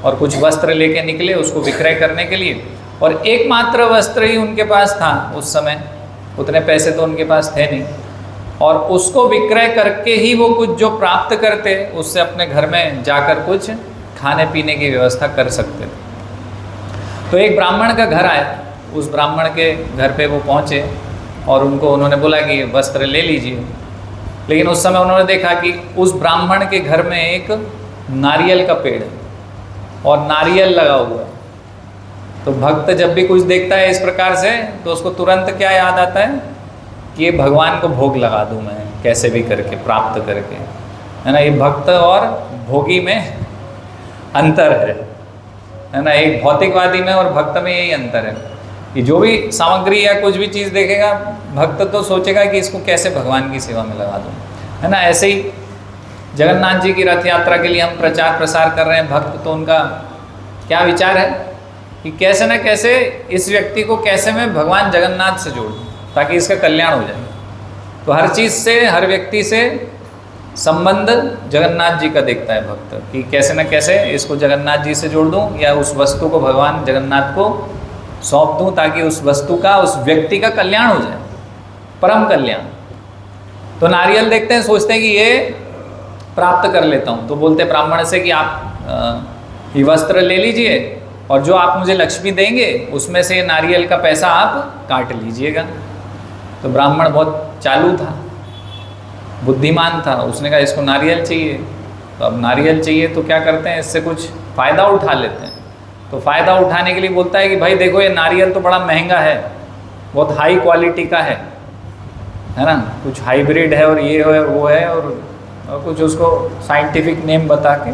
और कुछ वस्त्र लेके निकले उसको विक्रय करने के लिए, और एकमात्र वस्त्र ही उनके पास था उस समय, उतने पैसे तो उनके पास थे नहीं, और उसको विक्रय करके ही वो कुछ जो प्राप्त करते उससे अपने घर में जाकर कुछ खाने पीने की व्यवस्था कर सकते थे। तो एक ब्राह्मण का घर आया, उस ब्राह्मण के घर पे वो पहुँचे और उन्होंने बोला कि वस्त्र ले लीजिए। लेकिन उस समय उन्होंने देखा कि उस ब्राह्मण के घर में एक नारियल का पेड़ है और नारियल लगा हुआ है। तो भक्त जब भी कुछ देखता है इस प्रकार से तो उसको तुरंत क्या याद आता है कि ये भगवान को भोग लगा दूँ मैं कैसे भी करके, प्राप्त करके, है ना। ये भक्त और भोगी में अंतर है ना। एक भौतिकवादी में और भक्त में यही अंतर है कि जो भी सामग्री या कुछ भी चीज़ देखेगा भक्त तो सोचेगा कि इसको कैसे भगवान की सेवा में लगा दूँ, है ना। ऐसे ही जगन्नाथ जी की रथ यात्रा के लिए हम प्रचार प्रसार कर रहे हैं, भक्त तो उनका क्या विचार है कि कैसे न कैसे इस व्यक्ति को कैसे मैं भगवान जगन्नाथ से जोड़ दूँ ताकि इसका कल्याण हो जाए। तो हर चीज़ से, हर व्यक्ति से संबंध जगन्नाथ जी का देखता है भक्त कि कैसे न कैसे इसको जगन्नाथ जी से जोड़ दूँ या उस वस्तु को भगवान जगन्नाथ को सौंप दूँ ताकि उस वस्तु का, उस व्यक्ति का कल्याण हो जाए, परम कल्याण। तो नारियल देखते हैं, सोचते हैं कि ये प्राप्त कर लेता हूँ, तो बोलते ब्राह्मण से कि आप ये वस्त्र ले लीजिए और जो आप मुझे लक्ष्मी देंगे उसमें से नारियल का पैसा आप काट लीजिएगा। तो ब्राह्मण बहुत चालू था, बुद्धिमान था, उसने कहा इसको नारियल चाहिए। तो अब नारियल चाहिए तो क्या करते हैं, इससे कुछ फ़ायदा उठा लेते हैं। तो फ़ायदा उठाने के लिए बोलता है कि भाई देखो ये नारियल तो बड़ा महंगा है, बहुत हाई क्वालिटी का है ना, कुछ हाइब्रिड है और ये है वो है और कुछ उसको साइंटिफिक नेम बता के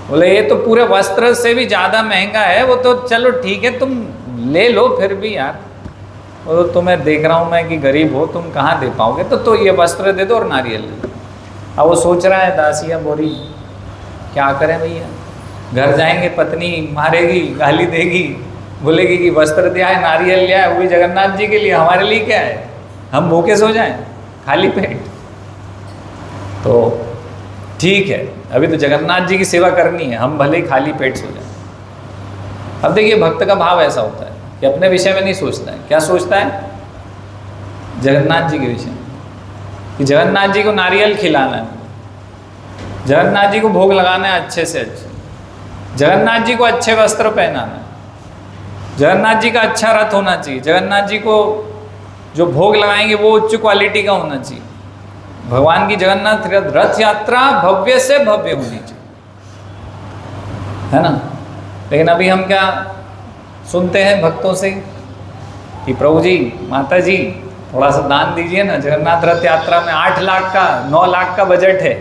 बोले ये तो पूरे वस्त्र से भी ज़्यादा महंगा है, वो तो चलो ठीक है तुम ले लो, फिर भी यार वो तो तुम्हें देख रहा हूँ मैं कि गरीब हो, तुम कहाँ दे पाओगे, तो ये वस्त्र दे दो और नारियल ले लो। अब वो सोच रहा है दासिया बोरी क्या करें भैया, घर जाएंगे पत्नी मारेगी, गाली देगी, बोलेगी कि वस्त्र दिया है, नारियल लिया है, वो भी जगन्नाथ जी के लिए, हमारे लिए क्या है, हम भूखे सो जाएं खाली पेट। तो ठीक है अभी तो जगन्नाथ जी की सेवा करनी है, हम भले ही खाली पेट सो जाएं। अब देखिए भक्त का भाव ऐसा होता है कि अपने विषय में नहीं सोचता है, क्या सोचता है, जगन्नाथ जी के विषय में, कि जगन्नाथ जी को नारियल खिलाना है, जगन्नाथ जी को भोग लगाना है अच्छे से अच्छे, जगन्नाथ जी को अच्छे वस्त्र पहनाना है, जगन्नाथ जी का अच्छा रथ होना चाहिए, जगन्नाथ जी को जो भोग लगाएंगे वो उच्च क्वालिटी का होना चाहिए। भगवान की जगन्नाथ रथ यात्रा भव्य से भव्य होनी चाहिए, है ना। लेकिन अभी हम क्या सुनते हैं भक्तों से कि प्रभु जी, माता जी थोड़ा सा दान दीजिए ना, जगन्नाथ रथ यात्रा में 8 लाख का 9 लाख का बजट है।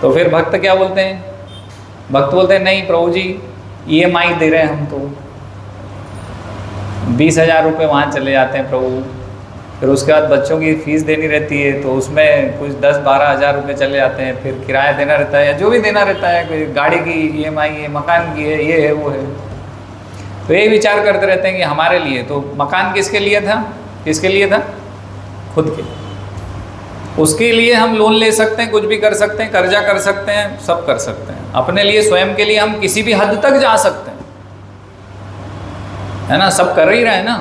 तो फिर भक्त क्या बोलते हैं, भक्त बोलते हैं नहीं प्रभु जी EMI दे रहे हैं हम तो 20,000 रुपये वहाँ चले जाते हैं प्रभु, फिर उसके बाद बच्चों की फ़ीस देनी रहती है तो उसमें कुछ 10-12 हज़ार रुपये चले जाते हैं, फिर किराया देना रहता है या जो भी देना रहता है, कोई गाड़ी की EMI है, मकान की है, ये है वो है। तो यही विचार करते रहते हैं कि हमारे लिए, तो मकान किसके लिए था, किसके लिए था, खुद के, उसके लिए हम लोन ले सकते हैं, कुछ भी कर सकते हैं, कर्जा कर सकते हैं, सब कर सकते हैं। अपने लिए स्वयं के लिए हम किसी भी हद तक जा सकते हैं, है ना, सब कर ही रहे हैं ना,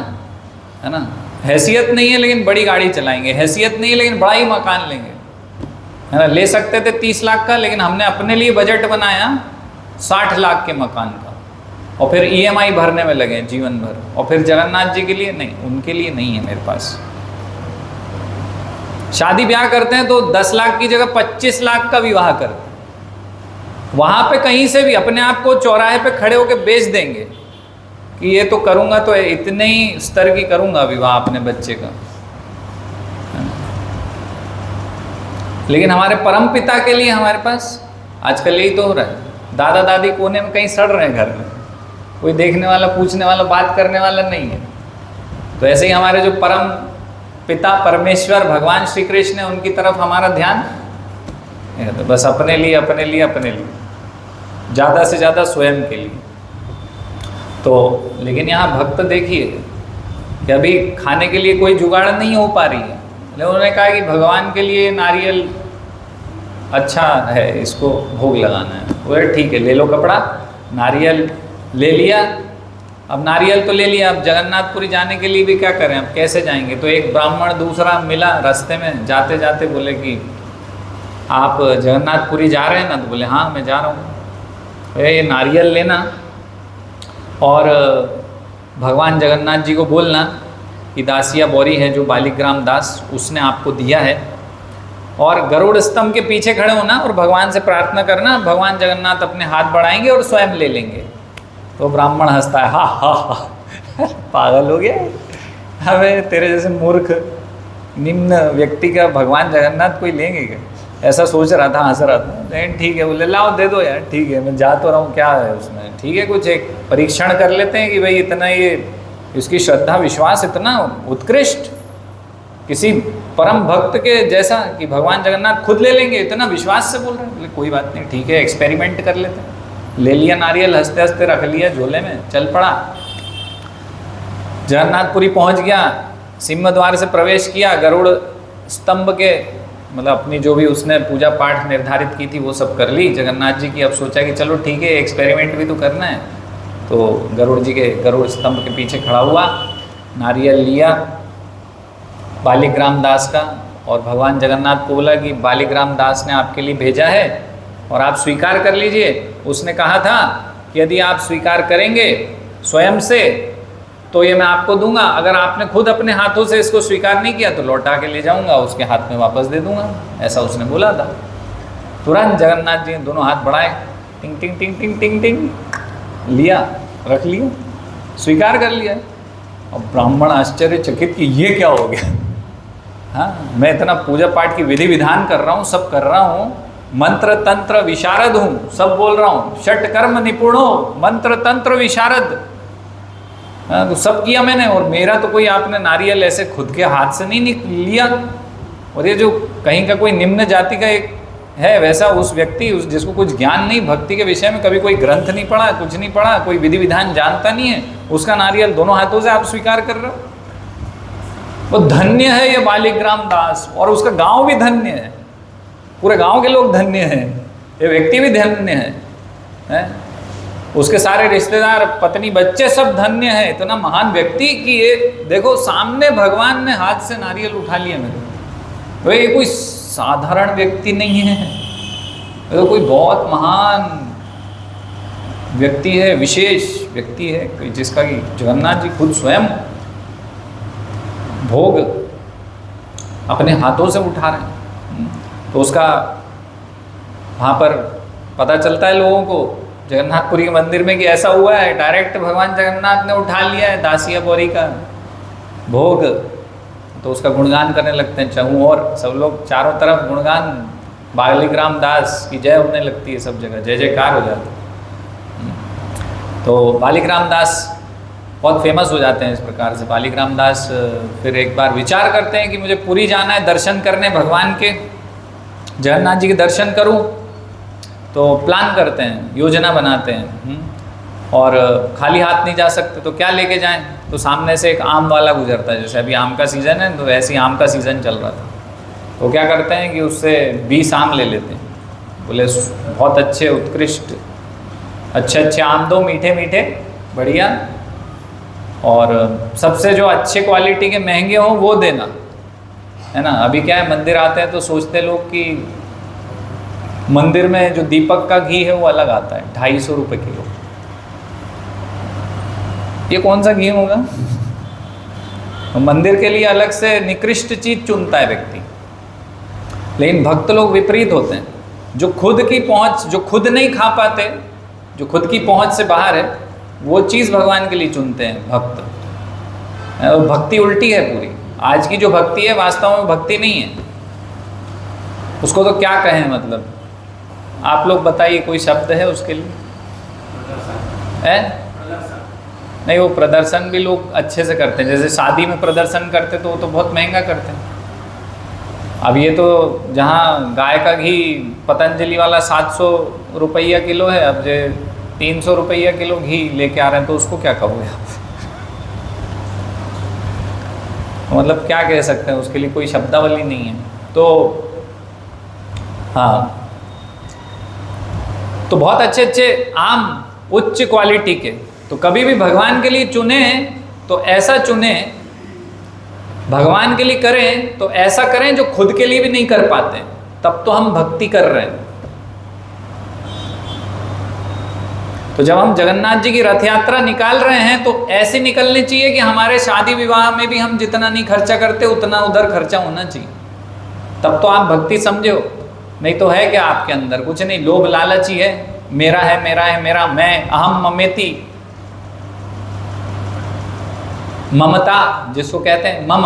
है ना। हैसियत नहीं है लेकिन बड़ी गाड़ी चलाएंगे, हैसियत नहीं है लेकिन बड़ा ही मकान लेंगे, है ना। ले सकते थे 30 लाख का, लेकिन हमने अपने लिए बजट बनाया 60 लाख के मकान का, और फिर EMI भरने में लगे जीवन भर। और फिर जगन्नाथ जी के लिए नहीं, उनके लिए नहीं है मेरे पास। शादी ब्याह करते हैं तो 10 लाख की जगह 25 लाख का विवाह करते हैं, वहाँ पे कहीं से भी अपने आप को चौराहे पे खड़े होकर बेच देंगे कि ये तो करूँगा तो इतने ही स्तर की करूँगा विवाह अपने बच्चे का। लेकिन हमारे परम पिता के लिए हमारे पास आजकल यही तो हो रहा है, दादा दादी कोने में कहीं सड़ रहे हैं घर में, कोई देखने वाला, पूछने वाला, बात करने वाला नहीं है। तो ऐसे ही हमारे जो परम पिता परमेश्वर भगवान श्री कृष्ण है, उनकी तरफ हमारा ध्यान बस अपने लिए अपने लिए अपने लिए, ज़्यादा से ज़्यादा स्वयं के लिए। तो लेकिन यहाँ भक्त देखिए कि अभी खाने के लिए कोई जुगाड़ नहीं हो पा रही है, लेकिन उन्होंने कहा कि भगवान के लिए नारियल अच्छा है, इसको भोग लगाना है। बोले ठीक है, ले लो कपड़ा, नारियल ले लिया। अब नारियल तो ले लिया, अब जगन्नाथपुरी जाने के लिए भी क्या करें, अब कैसे जाएंगे। तो एक ब्राह्मण दूसरा मिला रास्ते में, जाते जाते बोले कि आप जगन्नाथपुरी जा रहे हैं ना? तो बोले हाँ मैं जा रहा हूँ। ये नारियल लेना और भगवान जगन्नाथ जी को बोलना कि दासिया बौरी है जो बालिग्राम दास, उसने आपको दिया है, और गरुड़ स्तंभ के पीछे खड़े होना और भगवान से प्रार्थना करना, भगवान जगन्नाथ अपने हाथ बढ़ाएंगे और स्वयं ले लेंगे। तो ब्राह्मण हंसता है, हा हा हा, पागल हो गया, हमें तेरे जैसे मूर्ख निम्न व्यक्ति का भगवान जगन्नाथ कोई लेंगे क्या? ऐसा सोच रहा था, हंस रहा था। लेकिन ठीक है, बोले लाओ दे दो यार, ठीक है मैं जा तो रहा हूँ, क्या है उसमें, ठीक है कुछ एक परीक्षण कर लेते हैं कि भाई इतना ये इसकी श्रद्धा विश्वास इतना उत्कृष्ट, किसी परम भक्त के जैसा कि भगवान जगन्नाथ खुद ले लेंगे, इतना विश्वास से बोल रहे हैं। बोले कोई बात नहीं, ठीक है एक्सपेरिमेंट कर लेते हैं। ले लिया नारियल, हंसते हंसते रख लिया झोले में, चल पड़ा। जगन्नाथपुरी पहुंच गया, सिंह द्वार से प्रवेश किया, गरुड़ स्तंभ के मतलब अपनी जो भी उसने पूजा पाठ निर्धारित की थी वो सब कर ली जगन्नाथ जी की। अब सोचा कि चलो ठीक है एक्सपेरिमेंट भी तो करना है, तो गरुड़ जी के गरुड़ स्तंभ के पीछे खड़ा हुआ, नारियल लिया बालिग्राम दास का, और भगवान जगन्नाथ को बोला कि बालिग्राम दास ने आपके लिए भेजा है और आप स्वीकार कर लीजिए। उसने कहा था कि यदि आप स्वीकार करेंगे स्वयं से तो ये मैं आपको दूंगा, अगर आपने खुद अपने हाथों से इसको स्वीकार नहीं किया तो लौटा के ले जाऊंगा, उसके हाथ में वापस दे दूंगा, ऐसा उसने बोला था। तुरंत जगन्नाथ जी ने दोनों हाथ बढ़ाए, टिंग टिंग टिंग टिंग टिंग टिंग, लिया, रख लिया, स्वीकार कर लिया। और ब्राह्मण आश्चर्यचकित कि ये क्या हो गया। हाँ, मैं इतना पूजा पाठ की विधि विधान कर रहा हूँ, सब कर रहा हूँ, मंत्र तंत्र विशारद हूँ, सब बोल रहा हूँ, षट कर्म निपुण हो, मंत्र तंत्र विशारद, तो सब किया मैंने, और मेरा तो कोई आपने नारियल ऐसे खुद के हाथ से नहीं लिया। और ये जो कहीं का कोई निम्न जाति का एक है वैसा उस व्यक्ति जिसको कुछ ज्ञान नहीं भक्ति के विषय में, कभी कोई ग्रंथ नहीं पढ़ा, कुछ नहीं पढ़ा, कोई विधि विधान जानता नहीं है, उसका नारियल दोनों हाथों से आप स्वीकार कर रहे हो। वो धन्य है ये बालिग्राम दास, और उसका गांव भी धन्य है, पूरे गांव के लोग धन्य हैं, ये व्यक्ति भी धन्य है? उसके सारे रिश्तेदार, पत्नी, बच्चे सब धन्य हैं। इतना महान व्यक्ति कि ये देखो सामने भगवान ने हाथ से नारियल उठा लिया मेरे, तो ये कोई साधारण व्यक्ति नहीं है, ये तो कोई बहुत महान व्यक्ति है, विशेष व्यक्ति है, जिसका कि जगन्नाथ जी खुद स्वयं भोग अपने हाथों से उठा रहे हैं। तो उसका वहाँ पर पता चलता है लोगों को जगन्नाथपुरी के मंदिर में कि ऐसा हुआ है, डायरेक्ट भगवान जगन्नाथ ने उठा लिया है दासिया बौरी का भोग। तो उसका गुणगान करने लगते हैं चहु, और सब लोग चारों तरफ गुणगान, बालिग्राम दास की जय होने लगती है, सब जगह जय जयकार हो जाती है। तो बालिग्राम दास बहुत फेमस हो जाते हैं इस प्रकार से। बालिग्राम दास फिर एक बार विचार करते हैं कि मुझे पुरी जाना है दर्शन करने भगवान के, जगन्नाथ जी के दर्शन करूं। तो प्लान करते हैं, योजना बनाते हैं, और खाली हाथ नहीं जा सकते तो क्या लेके जाएं। तो सामने से एक आम वाला गुजरता है, जैसे अभी आम का सीज़न है तो वैसे ही आम का सीज़न चल रहा था। तो क्या करते हैं कि उससे 20 आम ले लेते हैं, बोले बहुत अच्छे उत्कृष्ट अच्छे आम दो, मीठे मीठे बढ़िया, और सबसे जो अच्छे क्वालिटी के महंगे हों वो देना, है ना। अभी क्या है, मंदिर आते हैं तो सोचते लोग कि मंदिर में जो दीपक का घी है वो अलग आता है, 250 रुपये किलो। ये कौन सा घी होगा? तो मंदिर के लिए अलग से निकृष्ट चीज चुनता है व्यक्ति। लेकिन भक्त लोग विपरीत होते हैं, जो खुद की पहुंच, जो खुद नहीं खा पाते, जो खुद की पहुंच से बाहर है, वो चीज़ भगवान के लिए चुनते हैं भक्त। और भक्ति उल्टी है पूरी। आज की जो भक्ति है वास्तव में भक्ति नहीं है, उसको तो क्या कहें, मतलब आप लोग बताइए कोई शब्द है उसके लिए? है नहीं, वो प्रदर्शन भी लोग अच्छे से करते हैं, जैसे शादी में प्रदर्शन करते तो वो तो बहुत महंगा करते हैं, अब ये तो जहाँ गाय का घी पतंजलि वाला 700 रुपया किलो है, अब जो 300 रुपया किलो घी लेके आ रहे हैं, तो उसको क्या कहोगे आप? मतलब क्या कह सकते हैं, उसके लिए कोई शब्दावली नहीं है। तो हाँ, तो बहुत अच्छे अच्छे आम उच्च क्वालिटी के, तो कभी भी भगवान के लिए चुने तो ऐसा चुने, भगवान के लिए करें तो ऐसा करें जो खुद के लिए भी नहीं कर पाते, तब तो हम भक्ति कर रहे हैं। तो जब हम जगन्नाथ जी की रथ यात्रा निकाल रहे हैं तो ऐसे निकलनी चाहिए कि हमारे शादी विवाह में भी हम जितना नहीं खर्चा करते उतना उधर खर्चा होना चाहिए, तब तो आप भक्ति समझो। नहीं तो है क्या आपके अंदर? कुछ नहीं, लोभ लालच ही है, मेरा है मेरा है मेरा, मैं, अहम ममेति, ममता जिसको कहते हैं, मम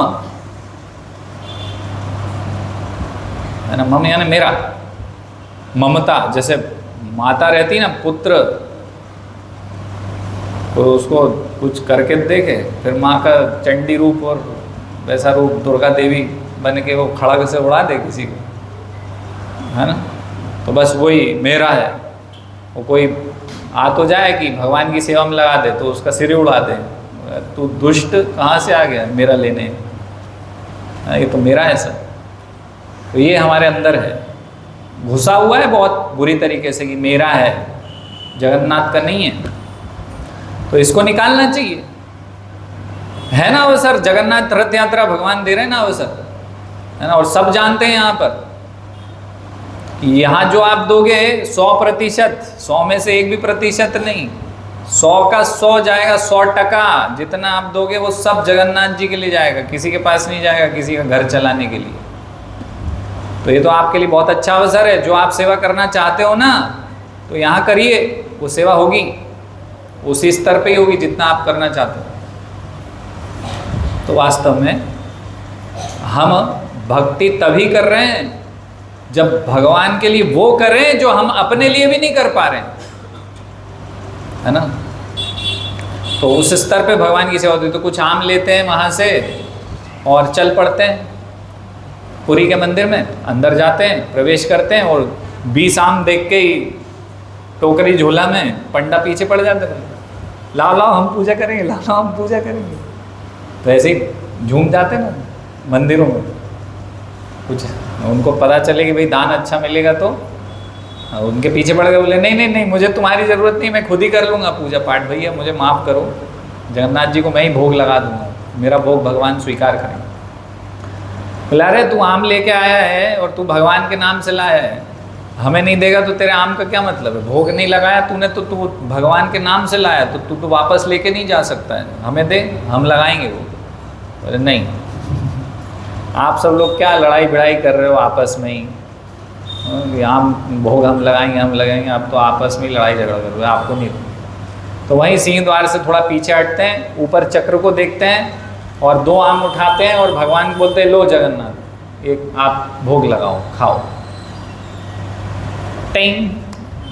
है ना, मम यानी मेरा, ममता। जैसे माता रहती है ना, पुत्र तो उसको कुछ करके देखे, फिर माँ का चंडी रूप और वैसा रूप दुर्गा देवी बन के वो खड़ग से उड़ा दे किसी को, है ना। तो बस वही मेरा है। वो कोई आ तो जाए कि भगवान की सेवा में लगा दे तो उसका सिर उड़ा दे, तू दुष्ट कहाँ से आ गया मेरा लेने, ये तो मेरा है सब। तो ये हमारे अंदर है, घुसा हुआ है बहुत बुरी तरीके से कि मेरा है, जगन्नाथ का नहीं है। तो इसको निकालना चाहिए, है ना अवसर, जगन्नाथ रथ यात्रा भगवान दे रहे हैं ना अवसर, है ना। और सब जानते हैं यहाँ पर कि यहाँ जो आप दोगे 100%, 100 में से 1 भी प्रतिशत नहीं, 100 का 100 जाएगा, 100% जितना आप दोगे वो सब जगन्नाथ जी के लिए जाएगा, किसी के पास नहीं जाएगा किसी का घर चलाने के लिए। तो ये तो आपके लिए बहुत अच्छा अवसर है। जो आप सेवा करना चाहते हो ना, तो यहाँ करिए, वो सेवा होगी उसी स्तर पे ही होगी जितना आप करना चाहते हो। तो वास्तव में हम भक्ति तभी कर रहे हैं जब भगवान के लिए वो करें जो हम अपने लिए भी नहीं कर पा रहे हैं, है ना। तो उस स्तर पे भगवान की सेवा होती है। तो कुछ आम लेते हैं वहाँ से और चल पड़ते हैं पुरी के मंदिर में, अंदर जाते हैं, प्रवेश करते हैं और 20 आम देख के ही टोकरी झोला में पंडा पीछे पड़ जाते हैं, लाओ लाओ हम पूजा करेंगे, लाओ लाओ हम पूजा करेंगे। तो ऐसे ही झूम जाते हैं ना मंदिरों में। कुछ उनको पता चले कि भाई दान अच्छा मिलेगा तो उनके पीछे पड़ गए, बोले नहीं नहीं नहीं, मुझे तुम्हारी ज़रूरत नहीं, मैं खुद ही कर लूँगा पूजा पाठ, भैया मुझे माफ़ करो, जगन्नाथ जी को मैं ही भोग लगा दूँगा, मेरा भोग भगवान स्वीकार करेंगे। बोला अरे तू आम लेके आया है और तू भगवान के नाम से लाया है, हमें नहीं देगा तो तेरे आम का क्या मतलब है? भोग नहीं लगाया तूने तो तू भगवान के नाम से लाया, तो तू तो वापस लेके नहीं जा सकता है, हमें दे, हम लगाएंगे वो। बोले नहीं, आप सब लोग क्या लड़ाई भिड़ाई कर रहे हो आपस में ही, आम भोग हम लगाएंगे, आप तो आपस में ही लड़ाई झगड़ा कर रहे हो, आपको नहीं। तो वहीं सिंह द्वार से थोड़ा पीछे हटते हैं, ऊपर चक्र को देखते हैं और 2 आम उठाते हैं और भगवान को बोलते हैं लो जगन्नाथ, एक आप भोग लगाओ, खाओ। टिंग,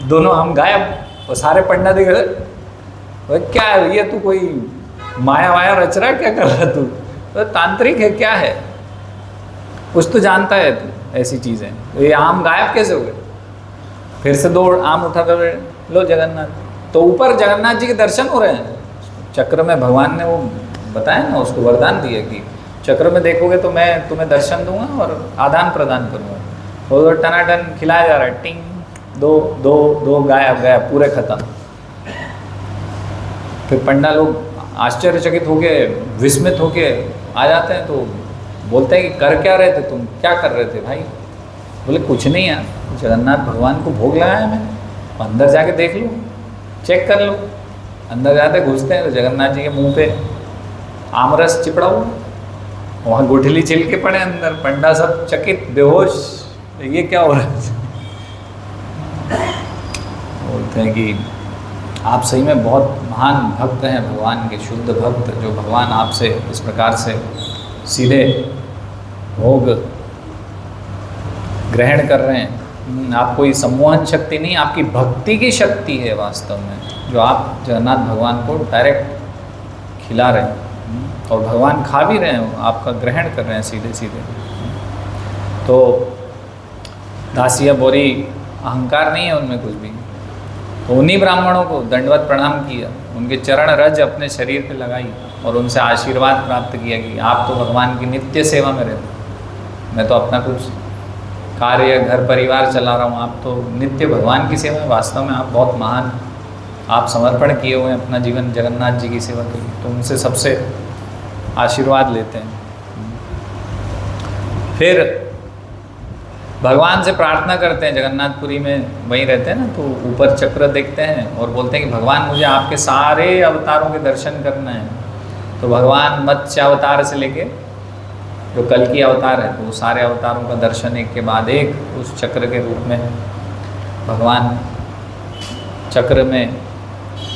दोनों आम गायब। और सारे पंडा देख रहे, क्या है ये, तू कोई माया वाया रच रहा है, क्या कर रहा तू, तो तांत्रिक है क्या है, कुछ तो जानता है तू ऐसी चीज़ें। तो ये आम गायब कैसे हो गए? फिर से 2 आम उठा कर लो जगन्नाथ। तो ऊपर जगन्नाथ जी के दर्शन हो रहे हैं, चक्र में भगवान ने वो बताया ना, उसको वरदान दिया कि चक्र में देखोगे तो मैं तुम्हें दर्शन दूंगा और आदान प्रदान करूंगा। वो टनाटन खिलाया जा रहा है, टिंग, 2 गायब गायब, पूरे खत्म। फिर पंडा लोग आश्चर्यचकित होके, विस्मित होके आ जाते हैं। तो बोलते हैं कि कर क्या रहे थे तुम, क्या कर रहे थे भाई? बोले कुछ नहीं यार, जगन्नाथ भगवान को भोग लगाया मैंने, अंदर जाके देख लो, चेक कर लो। अंदर जाते घुसते हैं तो जगन्नाथ जी के मुंह पे आमरस चिपड़ा हुआ, वहाँ गुठली छिल के पड़े अंदर। पंडा सब चकित, बेहोश, ये क्या हो रहा है? बोलते हैं कि आप सही में बहुत महान भक्त हैं, भगवान के शुद्ध भक्त, जो भगवान आपसे इस प्रकार से सीधे भोग ग्रहण कर रहे हैं। आप कोई सम्मोहन शक्ति नहीं, आपकी भक्ति की शक्ति है वास्तव में, जो आप जगन्नाथ भगवान को डायरेक्ट खिला रहे हैं और भगवान खा भी रहे हैं, आपका ग्रहण कर रहे हैं सीधे सीधे। तो दासिया बोरी अहंकार नहीं है उनमें कुछ भी, तो उन्हीं ब्राह्मणों को दंडवत प्रणाम किया, उनके चरण रज अपने शरीर पे लगाई और उनसे आशीर्वाद प्राप्त किया कि आप तो भगवान की नित्य सेवा में रहते, मैं तो अपना कुछ कार्य घर परिवार चला रहा हूँ, आप तो नित्य भगवान की सेवा में, वास्तव में आप बहुत महान, आप समर्पण किए हुए हैं अपना जीवन जगन्नाथ जी की सेवा के लिए। तो उनसे सबसे आशीर्वाद लेते हैं। फिर भगवान से प्रार्थना करते हैं, जगन्नाथपुरी में वहीं रहते हैं ना, तो ऊपर चक्र देखते हैं और बोलते हैं कि भगवान मुझे आपके सारे अवतारों के दर्शन करना है। तो भगवान मत्स्य अवतार से लेके जो कल की अवतार है, तो वो सारे अवतारों का दर्शन एक के बाद एक उस चक्र के रूप में भगवान चक्र में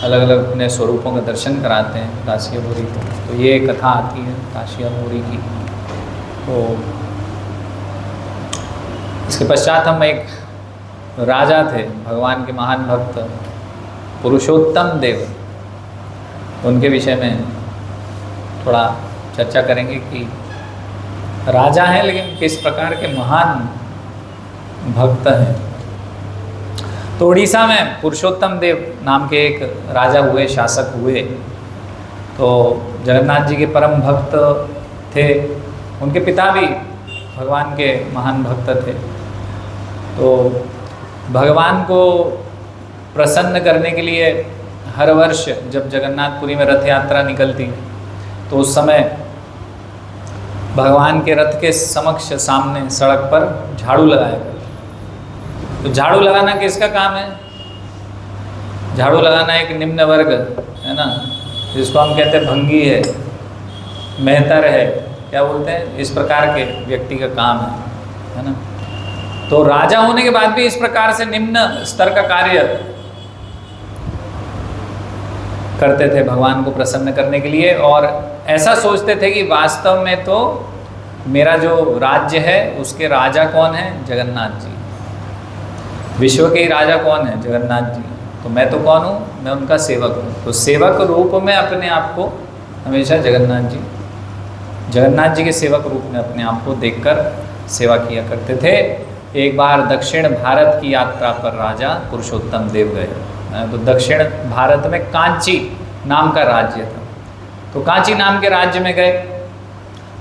अलग अलग अपने स्वरूपों का दर्शन कराते हैं दासिया बोरी को। तो ये कथा आती है दासिया बोरी की। तो इसके पश्चात हम एक राजा थे, भगवान के महान भक्त पुरुषोत्तम देव, उनके विषय में थोड़ा चर्चा करेंगे कि राजा हैं लेकिन किस प्रकार के महान भक्त हैं। तो उड़ीसा में पुरुषोत्तम देव नाम के एक राजा हुए, शासक हुए। तो जगन्नाथ जी के परम भक्त थे, उनके पिता भी भगवान के महान भक्त थे। तो भगवान को प्रसन्न करने के लिए हर वर्ष जब जगन्नाथपुरी में रथ यात्रा निकलती, तो उस समय भगवान के रथ के समक्ष सामने सड़क पर झाड़ू लगाया करते। तो झाड़ू लगाना किसका काम है? झाड़ू लगाना एक निम्न वर्ग है ना, जिसको हम कहते हैं भंगी है, मेहतर है, क्या बोलते हैं, इस प्रकार के व्यक्ति का काम है ना। तो राजा होने के बाद भी इस प्रकार से निम्न स्तर का कार्य करते थे भगवान को प्रसन्न करने के लिए, और ऐसा सोचते थे कि वास्तव में तो मेरा जो राज्य है उसके राजा कौन है? जगन्नाथ जी। विश्व के ही राजा कौन है? जगन्नाथ जी। तो मैं तो कौन हूँ? मैं उनका सेवक हूँ। तो सेवक रूप में अपने आप को हमेशा जगन्नाथ जी के सेवक रूप में अपने आप को देखकर सेवा किया करते थे। एक बार दक्षिण भारत की यात्रा पर राजा पुरुषोत्तम देव गए। तो दक्षिण भारत में कांची नाम का राज्य था, तो कांची नाम के राज्य में गए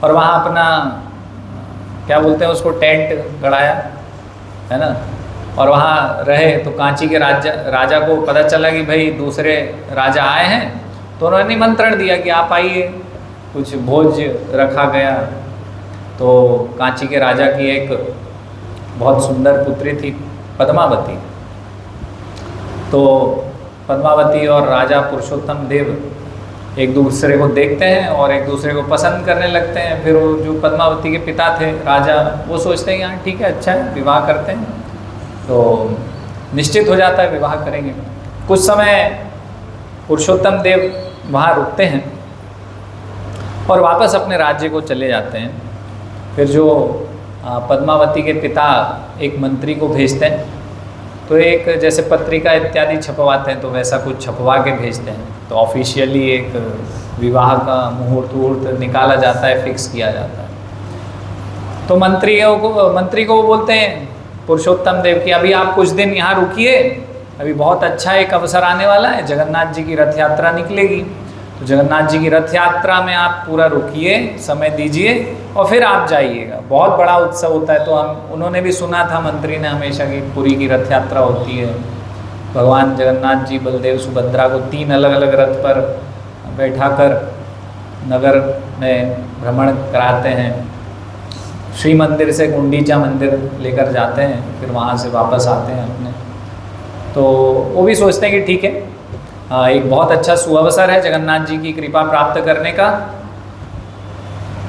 और वहाँ अपना क्या बोलते हैं उसको, टेंट गड़ाया है ना, और वहाँ रहे। तो कांची के राजा को पता चला कि भाई दूसरे राजा आए हैं, तो उन्होंने निमंत्रण दिया कि आप आइए, कुछ भोज रखा गया। तो कांची के राजा की एक बहुत सुंदर पुत्री थी पद्मावती। तो पद्मावती और राजा पुरुषोत्तम देव एक दूसरे को देखते हैं और एक दूसरे को पसंद करने लगते हैं। फिर वो जो पद्मावती के पिता थे राजा, वो सोचते हैं कि हाँ ठीक है, अच्छा है, विवाह करते हैं। तो निश्चित हो जाता है विवाह करेंगे। कुछ समय पुरुषोत्तम देव वहाँ रुकते हैं और वापस अपने राज्य को चले जाते हैं। फिर जो पद्मावती के पिता एक मंत्री को भेजते हैं, तो एक जैसे पत्रिका इत्यादि छपवाते हैं, तो वैसा कुछ छपवा के भेजते हैं। तो ऑफिशियली एक विवाह का मुहूर्त निकाला जाता है, फिक्स किया जाता है। तो मंत्री को बोलते हैं पुरुषोत्तम देव की अभी आप कुछ दिन यहाँ रुकिए, अभी बहुत अच्छा एक अवसर आने वाला है, जगन्नाथ जी की रथ यात्रा निकलेगी। तो जगन्नाथ जी की रथ यात्रा में आप पूरा रुकिए, समय दीजिए और फिर आप जाइएगा, बहुत बड़ा उत्सव होता है। तो उन्होंने भी सुना था, मंत्री ने हमेशा की पुरी की रथ यात्रा होती है, भगवान जगन्नाथ जी बलदेव सुभद्रा को 3 अलग अलग रथ पर बैठाकर नगर में भ्रमण कराते हैं। श्री मंदिर से गुंडीचा मंदिर लेकर जाते हैं, फिर वहाँ से वापस आते हैं अपने। तो वो भी सोचते हैं कि ठीक है, एक बहुत अच्छा सुअवसर है जगन्नाथ जी की कृपा प्राप्त करने का,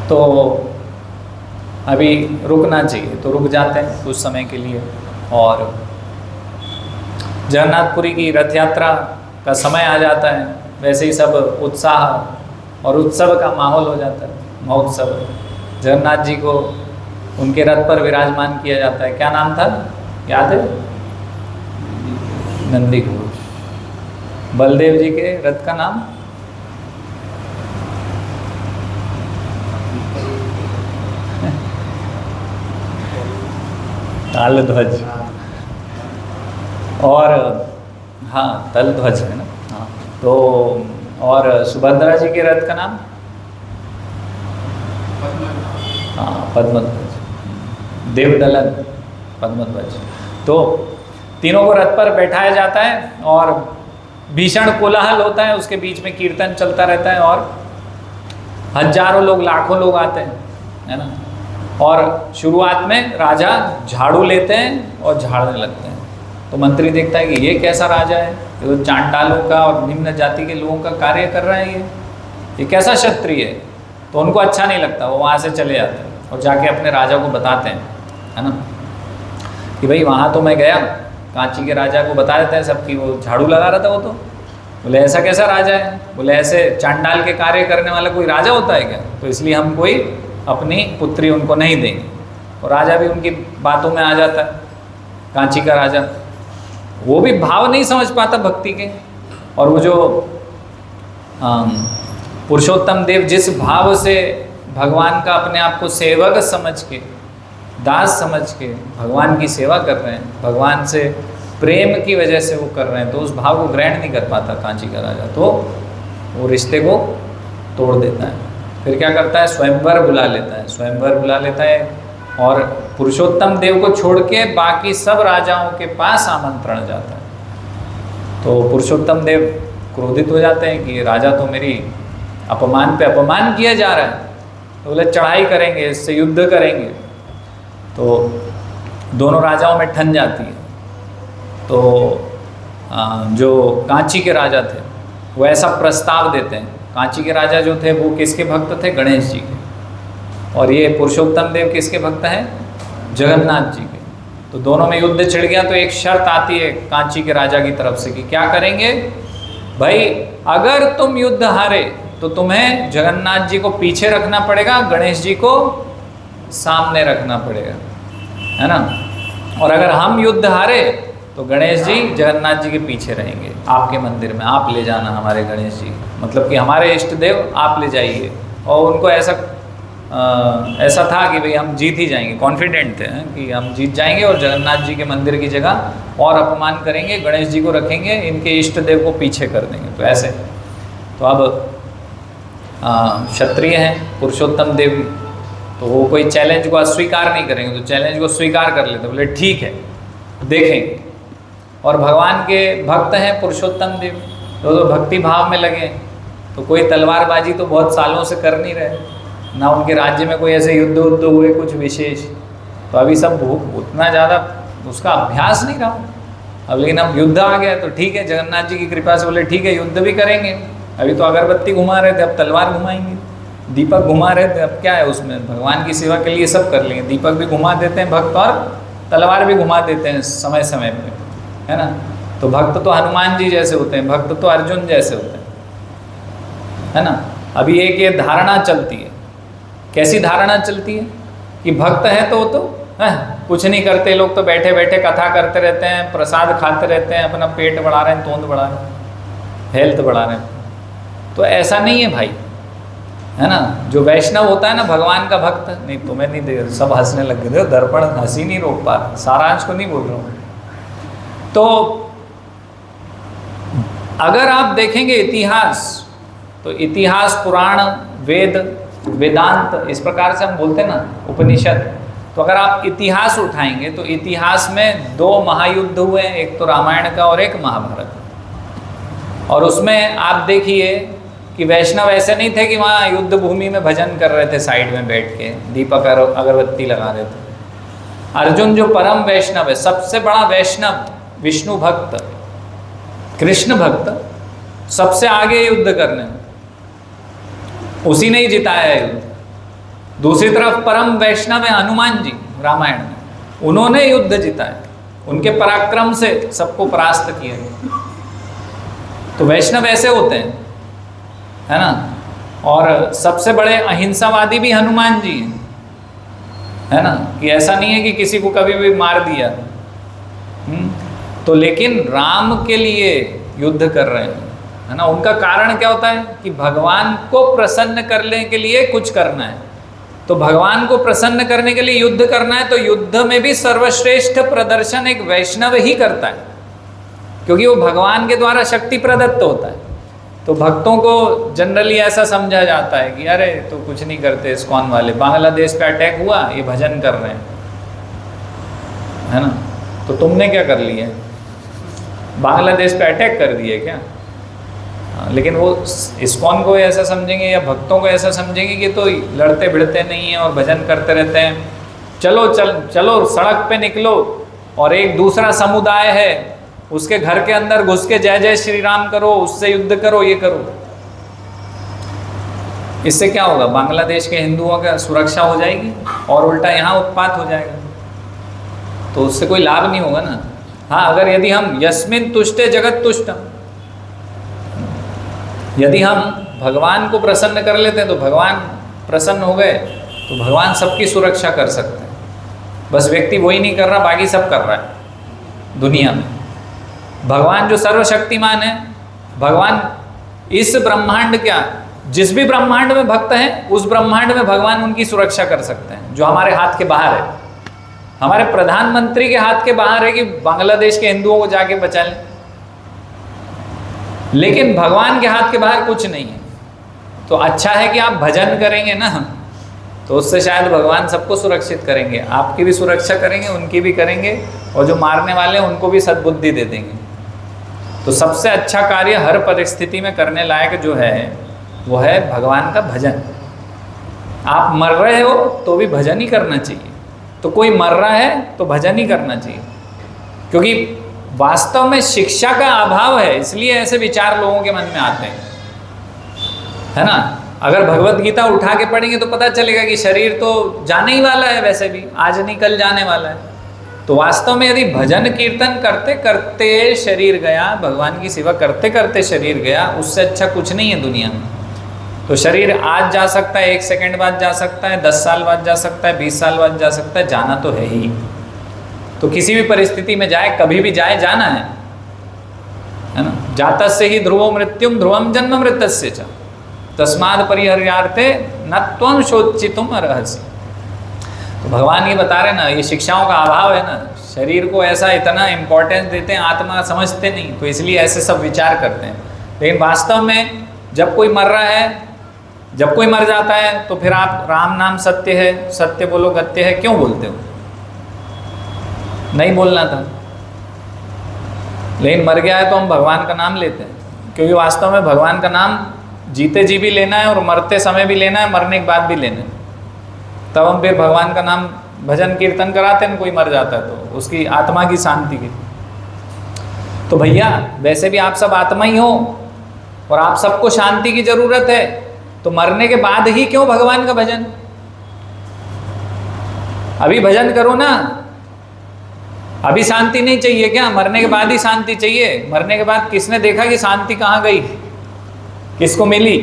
तो अभी रुकना चाहिए। तो रुक जाते हैं कुछ समय के लिए और जगन्नाथपुरी की रथ यात्रा का समय आ जाता है। वैसे ही सब उत्साह और उत्सव का माहौल हो जाता है, महोत्सव। जगन्नाथ जी को उनके रथ पर विराजमान किया जाता है। क्या नाम था, याद है? नंदी घोष। बलदेव जी के रथ का नाम ताल ध्वज, और हाँ तल ध्वज है ना। हाँ तो और सुभद्रा जी के रथ का नाम? हाँ पद्मध्वज, देवदलन पद्मध्वज। तो तीनों को रथ पर बैठाया जाता है और भीषण कोलाहल होता है, उसके बीच में कीर्तन चलता रहता है और हजारों लोग लाखों लोग आते हैं, है ना। और शुरुआत में राजा झाड़ू लेते हैं और झाड़ने लगते हैं। तो मंत्री देखता है कि ये कैसा राजा है, ये तो चांडालों का और निम्न जाति के लोगों का कार्य कर रहा है, ये कैसा क्षत्रिय है। तो उनको अच्छा नहीं लगता, वो वहाँ से चले जाते हैं और जाके अपने राजा को बताते हैं, है ना, कि भाई वहाँ तो मैं गया, कांची के राजा को बता देते हैं सब कि वो झाड़ू लगा रहा था। वो तो बोले ऐसा कैसा राजा है? बोले ऐसे चांडाल के कार्य करने वाला कोई राजा होता है क्या? तो इसलिए हम कोई अपनी पुत्री उनको नहीं देंगे। और राजा भी उनकी बातों में आ जाता है, कांची का राजा। वो भी भाव नहीं समझ पाता भक्ति के। और वो जो पुरुषोत्तम देव जिस भाव से भगवान का अपने आप को सेवक समझ के, दास समझ के भगवान की सेवा कर रहे हैं, भगवान से प्रेम की वजह से वो कर रहे हैं, तो उस भाव को ग्रहण नहीं कर पाता कांची का राजा। तो वो रिश्ते को तोड़ देता है। फिर क्या करता है? स्वयंवर बुला लेता है, स्वयंवर बुला लेता है और पुरुषोत्तम देव को छोड़ के बाकी सब राजाओं के पास आमंत्रण जाता है। तो पुरुषोत्तम देव क्रोधित हो जाते हैं कि राजा तो मेरी अपमान पे अपमान किया जा रहा है। तो बोले चढ़ाई करेंगे, इससे युद्ध करेंगे। तो दोनों राजाओं में ठन जाती है। तो जो कांची के राजा थे वो ऐसा प्रस्ताव देते हैं। कांची के राजा जो थे वो किसके भक्त थे? गणेश जी के। और ये पुरुषोत्तम देव किसके भक्त हैं? जगन्नाथ जी के। तो दोनों में युद्ध छिड़ गया। तो एक शर्त आती है कांची के राजा की तरफ से कि क्या करेंगे भाई, अगर तुम युद्ध हारे तो तुम्हें जगन्नाथ जी को पीछे रखना पड़ेगा, गणेश जी को सामने रखना पड़ेगा, है ना। और अगर हम युद्ध हारे तो गणेश जी जगन्नाथ जी के पीछे रहेंगे, आपके मंदिर में आप ले जाना हमारे गणेश जी, मतलब कि हमारे इष्ट देव आप ले जाइए। और उनको ऐसा था कि भाई हम जीत ही जाएंगे, कॉन्फिडेंट थे कि हम जीत जाएंगे और जगन्नाथ जी के मंदिर की जगह और अपमान करेंगे, गणेश जी को रखेंगे, इनके इष्ट देव को पीछे कर देंगे। तो ऐसे तो अब क्षत्रिय हैं पुरुषोत्तम देव, तो वो कोई चैलेंज को अस्वीकार नहीं करेंगे। तो चैलेंज को स्वीकार कर लेते, बोले ठीक है देखेंगे। और भगवान के भक्त हैं पुरुषोत्तम देव, तो भक्ति भाव में लगे। तो कोई तलवारबाजी तो बहुत सालों से कर नहीं रहे, ना उनके राज्य में कोई ऐसे युद्ध उद्ध हुए कुछ विशेष। तो अभी सब उतना ज़्यादा उसका अभ्यास नहीं रहा। अब लेकिन अब युद्ध आ गया तो ठीक है, जगन्नाथ जी की कृपा से बोले ठीक है युद्ध भी करेंगे। अभी तो अगरबत्ती घुमा रहे थे, अब तलवार घुमाएंगे। दीपक घुमा रहे थे, अब क्या है उसमें, भगवान की सेवा के लिए सब कर लेंगे। दीपक भी घुमा देते हैं भक्त, और तलवार भी घुमा देते हैं समय समय पे, है ना। तो भक्त तो हनुमान जी जैसे होते हैं, भक्त तो अर्जुन जैसे होते हैं, है ना। अभी एक ये धारणा चलती है, कैसी धारणा चलती है कि भक्त है तो वो तो कुछ नहीं करते, लोग तो बैठे बैठे कथा करते रहते हैं, प्रसाद खाते रहते हैं, अपना पेट बढ़ा रहे हैं, तोंद बढ़ा रहे हैं, हेल्थ बढ़ा रहे हैं। तो ऐसा नहीं है भाई, है ना। जो वैष्णव होता है ना, भगवान का भक्त, नहीं तुम्हें नहीं दे, सब हंसने लग गए, दर्पण हंसी नहीं रोक पा, सारांश को नहीं बोल रहा हूँ। तो अगर आप देखेंगे इतिहास, तो इतिहास, पुराण, वेद, वेदांत, इस प्रकार से हम बोलते हैं ना, उपनिषद। तो अगर आप इतिहास उठाएंगे तो इतिहास में 2 महायुद्ध हुए, एक तो रामायण का और एक महाभारत। और उसमें आप देखिए कि वैष्णव ऐसे नहीं थे कि वहाँ युद्ध भूमि में भजन कर रहे थे साइड में बैठ के, दीपक अगरबत्ती लगा रहे थे। अर्जुन जो परम वैष्णव है, सबसे बड़ा वैष्णव, विष्णु भक्त, कृष्ण भक्त, सबसे आगे युद्ध करने में, उसी ने ही जिताया है युद्ध। दूसरी तरफ परम वैष्णव है हनुमान जी रामायण में, उन्होंने युद्ध जिताया, उनके पराक्रम से सबको परास्त किया। तो वैष्णव ऐसे होते हैं, है ना। और सबसे बड़े अहिंसावादी भी हनुमान जी हैं, है ना, कि ऐसा नहीं है कि किसी को कभी भी मार दिया। तो लेकिन राम के लिए युद्ध कर रहे हैं, है ना। उनका कारण क्या होता है कि भगवान को प्रसन्न करने के लिए कुछ करना है, तो भगवान को प्रसन्न करने के लिए युद्ध करना है, तो युद्ध में भी सर्वश्रेष्ठ प्रदर्शन एक वैष्णव ही करता है, क्योंकि वो भगवान के द्वारा शक्ति प्रदत्त होता है। तो भक्तों को जनरली ऐसा समझा जाता है कि अरे तो कुछ नहीं करते इस्कॉन वाले, बांग्लादेश पे अटैक हुआ ये भजन कर रहे हैं, है ना, तो तुमने क्या कर लिया, बांग्लादेश पे अटैक कर दिए क्या? लेकिन वो इस्कॉन को ऐसा समझेंगे या भक्तों को ऐसा समझेंगे कि तो लड़ते भिड़ते नहीं हैं और भजन करते रहते हैं। चलो सड़क पे निकलो और एक दूसरा समुदाय है उसके घर के अंदर घुस के जय जय श्री राम करो, उससे युद्ध करो, ये करो। इससे क्या होगा? बांग्लादेश के हिंदुओं का सुरक्षा हो जाएगी और उल्टा यहाँ उत्पात हो जाएगा, तो उससे कोई लाभ नहीं होगा ना। हाँ, अगर यदि हम यस्मिन तुष्टे जगत तुष्टम, यदि हम भगवान को प्रसन्न कर लेते हैं तो भगवान प्रसन्न हो गए, तो भगवान सबकी सुरक्षा कर सकते हैं। बस व्यक्ति वही नहीं कर रहा, बाकी सब कर रहा है दुनिया में। भगवान जो सर्वशक्तिमान है, भगवान इस ब्रह्मांड क्या, जिस भी ब्रह्मांड में भक्त हैं उस ब्रह्मांड में भगवान उनकी सुरक्षा कर सकते हैं, जो हमारे हाथ के बाहर है। हमारे प्रधानमंत्री के हाथ के बाहर है कि बांग्लादेश के हिंदुओं को जाके बचा लें, लेकिन भगवान के हाथ के बाहर कुछ नहीं है। तो अच्छा है कि आप भजन करेंगे ना, तो उससे शायद भगवान सबको सुरक्षित करेंगे, आपकी भी सुरक्षा करेंगे, उनकी भी करेंगे, और जो मारने वाले हैं उनको भी सद्बुद्धि दे देंगे। तो सबसे अच्छा कार्य हर परिस्थिति में करने लायक जो है वो है भगवान का भजन। आप मर रहे हो तो भी भजन ही करना चाहिए, तो कोई मर रहा है तो भजन ही करना चाहिए, क्योंकि वास्तव में शिक्षा का अभाव है, इसलिए ऐसे विचार लोगों के मन में आते हैं, है ना। अगर भगवत गीता उठा के पढ़ेंगे तो पता चलेगा कि शरीर तो जाने ही वाला है, वैसे भी आज नहीं कल जाने वाला है। तो वास्तव में यदि भजन कीर्तन करते करते शरीर गया, भगवान की सेवा करते करते शरीर गया, उससे अच्छा कुछ नहीं है दुनिया में। तो शरीर आज जा सकता है, 1 सेकंड बाद जा सकता है, 10 साल बाद जा सकता है, 20 साल बाद जा सकता है, जाना तो है ही। तो किसी भी परिस्थिति में जाए, कभी भी जाए, जाना है ना। जातस्य ही ध्रुवो मृत्युम ध्रुवम जन्म मृतस्य च तस्माद परिहर्यार्थे न त्वं शोचितुम अर्हसि। तो भगवान ये बता रहे ना, ये शिक्षाओं का अभाव है ना, शरीर को ऐसा इतना इम्पोर्टेंस देते हैं, आत्मा समझते नहीं, तो इसलिए ऐसे सब विचार करते हैं। लेकिन वास्तव में जब कोई मर रहा है, जब कोई मर जाता है, तो फिर आप राम नाम सत्य है, सत्य बोलो गत्य है, क्यों बोलते हो? नहीं बोलना था, लेकिन मर गया है तो हम भगवान का नाम लेते हैं, क्योंकि वास्तव में भगवान का नाम जीते जी भी लेना है और मरते समय भी लेना है, मरने के बाद भी लेना है। तब हम फिर भगवान का नाम भजन कीर्तन कराते हैं। कोई मर जाता है तो उसकी आत्मा की शांति के। तो भैया वैसे भी आप सब आत्मा ही हो और आप सबको शांति की जरूरत है, तो मरने के बाद ही क्यों भगवान का भजन? अभी भजन करो ना। अभी शांति नहीं चाहिए क्या? मरने के बाद ही शांति चाहिए। मरने के बाद किसने देखा कि शांति कहाँ गई, किसको मिली?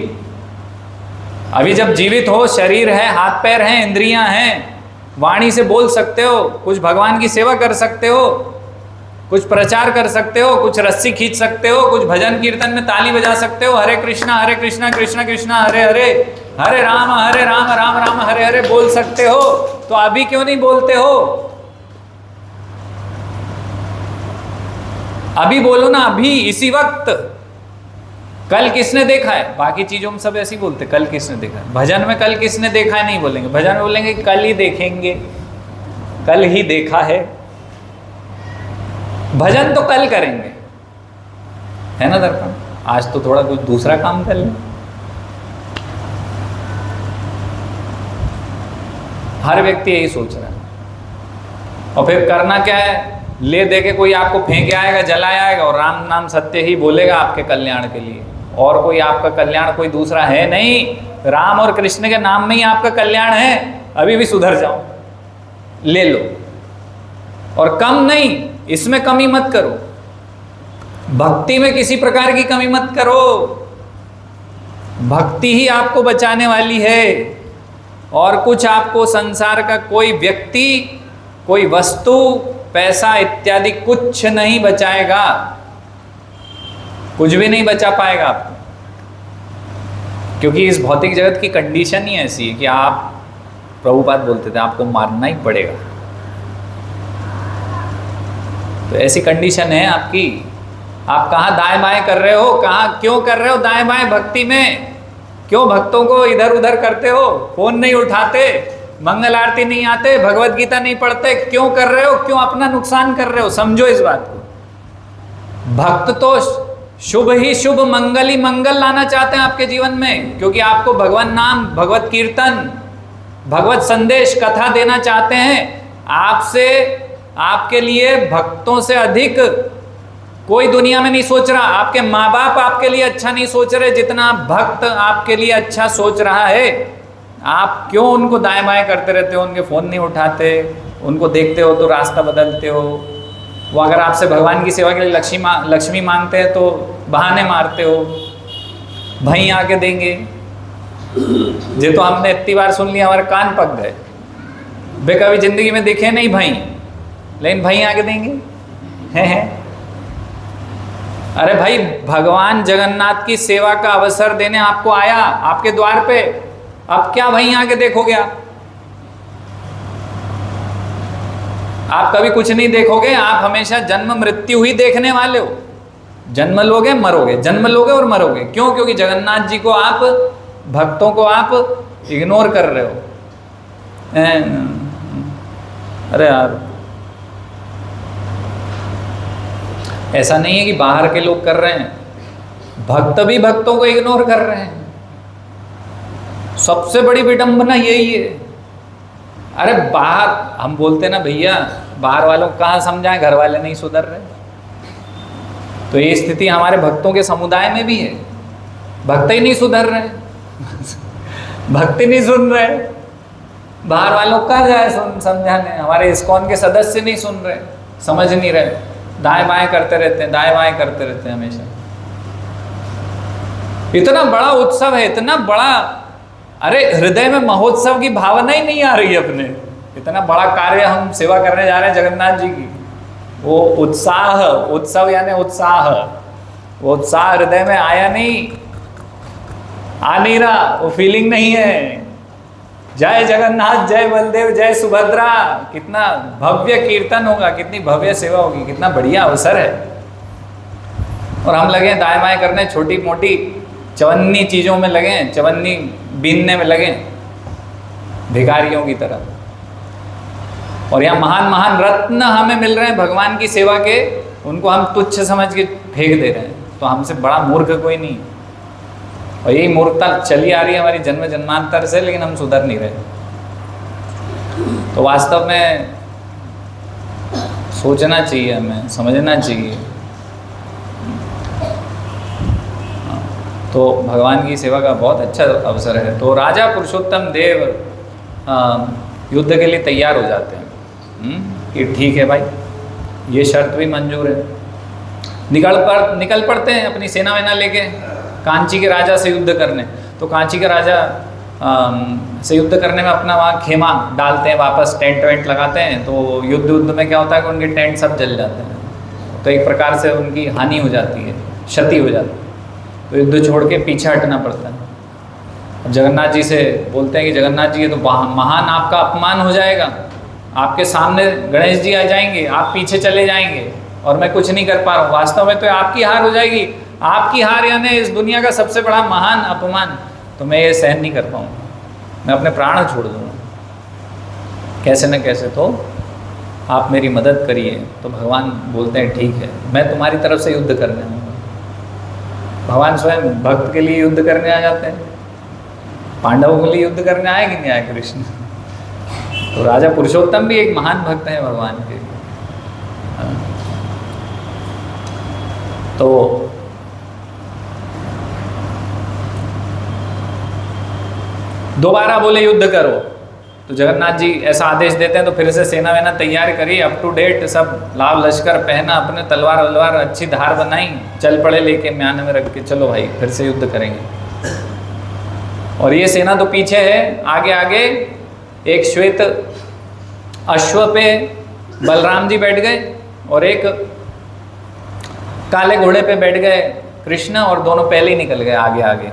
अभी जब जीवित हो, शरीर है, हाथ पैर हैं, इंद्रियां हैं, वाणी से बोल सकते हो, कुछ भगवान की सेवा कर सकते हो, कुछ प्रचार कर सकते हो, कुछ रस्सी खींच सकते हो, कुछ भजन कीर्तन में ताली बजा सकते हो, हरे कृष्णा कृष्णा कृष्णा हरे हरे, हरे राम राम राम हरे हरे बोल सकते हो। तो अभी क्यों नहीं बोलते हो? अभी बोलो ना, अभी इसी वक्त। कल किसने देखा है? बाकी चीजों में सब ऐसे ही बोलते, कल किसने देखा है। भजन में कल किसने देखा है नहीं बोलेंगे, भजन में बोलेंगे कल ही देखेंगे, कल ही देखा है। भजन तो कल करेंगे, है ना दर्पण? आज तो थोड़ा कुछ दूसरा काम कर लें। हर व्यक्ति यही सोच रहा है। और फिर करना क्या है? ले दे के कोई आपको फेंके आएगा, जलाए आएगा, और राम नाम सत्य ही बोलेगा आपके कल्याण के लिए। और कोई आपका कल्याण कोई दूसरा है नहीं, राम और कृष्ण के नाम में ही आपका कल्याण है। अभी भी सुधर जाओ, ले लो। और कम नहीं, इसमें कमी मत करो, भक्ति में किसी प्रकार की कमी मत करो। भक्ति ही आपको बचाने वाली है, और कुछ आपको संसार का कोई व्यक्ति, कोई वस्तु, पैसा इत्यादि कुछ नहीं बचाएगा, कुछ भी नहीं बचा पाएगा आपको। क्योंकि इस भौतिक जगत की कंडीशन ही ऐसी है कि आप प्रभुपाद बोलते थे आपको मारना ही पड़ेगा। तो ऐसी कंडीशन है आपकी, आप कहाँ दाएं बाएं कर रहे हो, कहाँ क्यों कर रहे हो दाएं बाएं भक्ति में, क्यों भक्तों को इधर उधर करते हो, फोन नहीं उठाते, मंगल आरती नहीं आते, भगवत गीता नहीं पढ़ते, क्यों कर रहे हो, क्यों अपना नुकसान कर रहे हो? समझो इस बात को। भक्त तो शुभ ही शुभ, मंगल ही मंगल लाना चाहते हैं आपके जीवन में, क्योंकि आपको भगवान नाम, भगवत कीर्तन, भगवत संदेश, कथा देना चाहते हैं। आपसे, आपके लिए भक्तों से अधिक कोई दुनिया में नहीं सोच रहा। आपके माँ बाप आपके लिए अच्छा नहीं सोच रहे जितना भक्त आपके लिए अच्छा सोच रहा है। आप क्यों उनको दाएं बाएं करते रहते हो, उनके फ़ोन नहीं उठाते, उनको देखते हो तो रास्ता बदलते हो। वो अगर आपसे भगवान की सेवा के लिए लक्ष्मी मांगते हैं तो बहाने मारते हो, भाई आके देंगे। ये तो हमने इतनी बार सुन लिया, हमारे कान पक गए। वे कभी जिंदगी में दिखे नहीं भाई, लेकिन भाई आके देंगे हैं। अरे भाई, भगवान जगन्नाथ की सेवा का अवसर देने आपको आया आपके द्वार पे, अब क्या वहीं आके देखोगे? आप कभी कुछ नहीं देखोगे, आप हमेशा जन्म मृत्यु ही देखने वाले हो। जन्म लोगे मरोगे, जन्म लोगे और मरोगे। क्यों? क्योंकि जगन्नाथ जी को आप, भक्तों को आप इग्नोर कर रहे हो। अरे यार, ऐसा नहीं है कि बाहर के लोग कर रहे हैं, भक्त भी भक्तों को इग्नोर कर रहे हैं। सबसे बड़ी विडंबना यही है। अरे बाहर हम बोलते ना भैया, बाहर वालों को कहाँ समझाएं, घर वाले नहीं सुधर रहे। तो ये स्थिति हमारे भक्तों के समुदाय में भी है, भक्त ही नहीं सुधर रहे भक्ति नहीं सुन रहे, बाहर वालों को कहाँ जाए समझाने। हमारे इस्कॉन के सदस्य नहीं सुन रहे, समझ नहीं रहे, दाएं बाएं करते रहते हैं, दाएं बाएं करते रहते हैं हमेशा। इतना बड़ा उत्सव है, इतना बड़ा, अरे हृदय में महोत्सव की भावना ही नहीं आ रही है अपने। इतना बड़ा कार्य हम सेवा करने जा रहे हैं जगन्नाथ जी की, वो उत्साह, उत्सव यानी उत्साह, वो उत्साह हृदय में आया नहीं, आ नहीं रहा, वो फीलिंग नहीं है। जय जगन्नाथ, जय बलदेव, जय सुभद्रा, कितना भव्य कीर्तन होगा, कितनी भव्य सेवा होगी, कितना बढ़िया अवसर है। और हम लगे दाएं बाएं करने, छोटी मोटी चवन्नी चीज़ों में लगे, चवन्नी बीनने में लगे भिखारियों की तरह। और यहाँ महान महान रत्न हमें मिल रहे हैं भगवान की सेवा के, उनको हम तुच्छ समझ के फेंक दे रहे हैं। तो हमसे बड़ा मूर्ख कोई नहीं। और यही मूर्खता चली आ रही है हमारी जन्म जन्मांतर से, लेकिन हम सुधर नहीं रहे। तो वास्तव में सोचना चाहिए, हमें समझना चाहिए। तो भगवान की सेवा का बहुत अच्छा अवसर है। तो राजा पुरुषोत्तम देव युद्ध के लिए तैयार हो जाते हैं कि ठीक है भाई, ये शर्त भी मंजूर है। निकल पड़ते हैं अपनी सेना वेना लेके कांची के राजा से युद्ध करने। तो कांची के राजा से युद्ध करने में अपना वहाँ खेमा डालते हैं, वापस टेंट वेंट लगाते हैं। तो युद्ध में क्या होता है कि उनके टेंट सब जल जाते हैं। तो एक प्रकार से उनकी हानि हो जाती है, क्षति हो जाती है। तो युद्ध छोड़ के पीछे हटना पड़ता है। अब जगन्नाथ जी से बोलते हैं कि जगन्नाथ जी, ये तो महान आपका अपमान हो जाएगा, आपके सामने गणेश जी आ जाएंगे, आप पीछे चले जाएंगे और मैं कुछ नहीं कर पा रहा हूँ। वास्तव में तो आपकी हार हो जाएगी, आपकी हार यानी इस दुनिया का सबसे बड़ा महान अपमान। तो मैं ये सहन नहीं कर पाऊँगा, मैं अपने प्राण छोड़ दूँगा कैसे न कैसे। तो आप मेरी मदद करिए। तो भगवान बोलते हैं ठीक है, मैं तुम्हारी तरफ से युद्ध करने आऊँगा। भगवान स्वयं भक्त के लिए युद्ध करने आ जाते हैं। पांडवों के लिए युद्ध करने आए कि नहीं आए कृष्ण? तो राजा पुरुषोत्तम भी एक महान भक्त है भगवान के। तो दोबारा बोले युद्ध करो। तो जगन्नाथ जी ऐसा आदेश देते हैं। तो फिर से सेना वेना तैयार करी, अप टू डेट, सब लाव लश्कर पहना, अपने तलवार वलवार अच्छी धार बनाई, चल पड़े लेके म्यान में रख के, चलो भाई फिर से युद्ध करेंगे। और ये सेना तो पीछे है, आगे आगे एक श्वेत अश्व पे बलराम जी बैठ गए और एक काले घोड़े पे बैठ गए कृष्ण, और दोनों पहले ही निकल गए आगे आगे।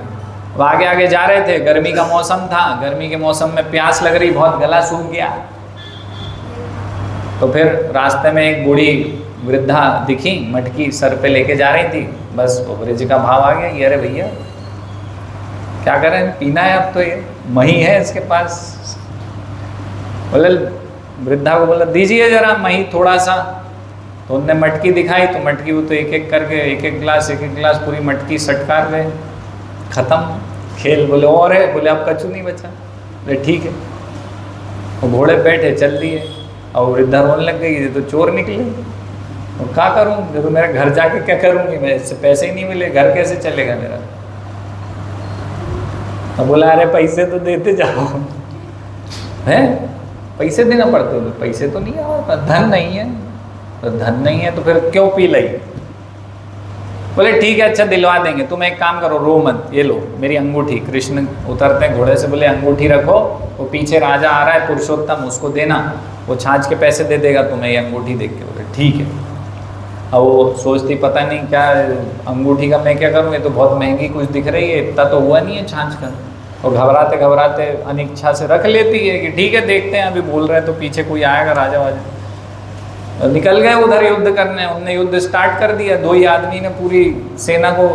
अब आगे आगे जा रहे थे, गर्मी का मौसम था, गर्मी के मौसम में प्यास लग रही, बहुत गला सूख गया। तो फिर रास्ते में एक बूढ़ी वृद्धा दिखी, मटकी सर पे लेके जा रही थी। बस वो जी का भाव आ गया, ये अरे भैया क्या करें, पीना है अब तो, ये मही है इसके पास। बोले, वृद्धा को बोला दीजिए जरा मही थोड़ा सा। तो उनने मटकी दिखाई, तो मटकी वो तो एक एक करके एक एक गिलास पूरी मटकी सटकार गए, खत्म खेल। बोले और है, बोले अब कछु नहीं बचा। बोले ठीक है। वो घोड़े बैठे चल दिए, और वृद्धा रोने लग गई, ये तो चोर निकले, और क्या करूँ, तो मेरे घर जाके क्या करूँगी मैं, इससे पैसे ही नहीं मिले, घर कैसे चलेगा मेरा। तो बोला अरे पैसे तो देते जाओ। हैं पैसे देना पड़ते हो, पैसे तो नहीं आता, धन नहीं है। तो धन नहीं है तो फिर क्यों पी लई। बोले ठीक है, अच्छा दिलवा देंगे, तुम एक काम करो, रो मत, ये लो मेरी अंगूठी। कृष्ण उतरते हैं घोड़े से, बोले अंगूठी रखो, वो पीछे राजा आ रहा है पुरुषोत्तम, उसको देना, वो छाछ के पैसे दे देगा तुम्हें, ये अंगूठी देख के। बोले ठीक है। अब वो सोचती पता नहीं क्या अंगूठी का मैं क्या करूँ, ये तो बहुत महंगी कुछ दिख रही है, इतना तो हुआ नहीं है छाछ का। और घबराते घबराते अनिच्छा से रख लेती है कि ठीक है देखते हैं, अभी बोल रहे हैं तो पीछे कोई आएगा राजा वाजा। निकल गए उधर युद्ध करने, उनने युद्ध स्टार्ट कर दिया। दो ही आदमी ने पूरी सेना को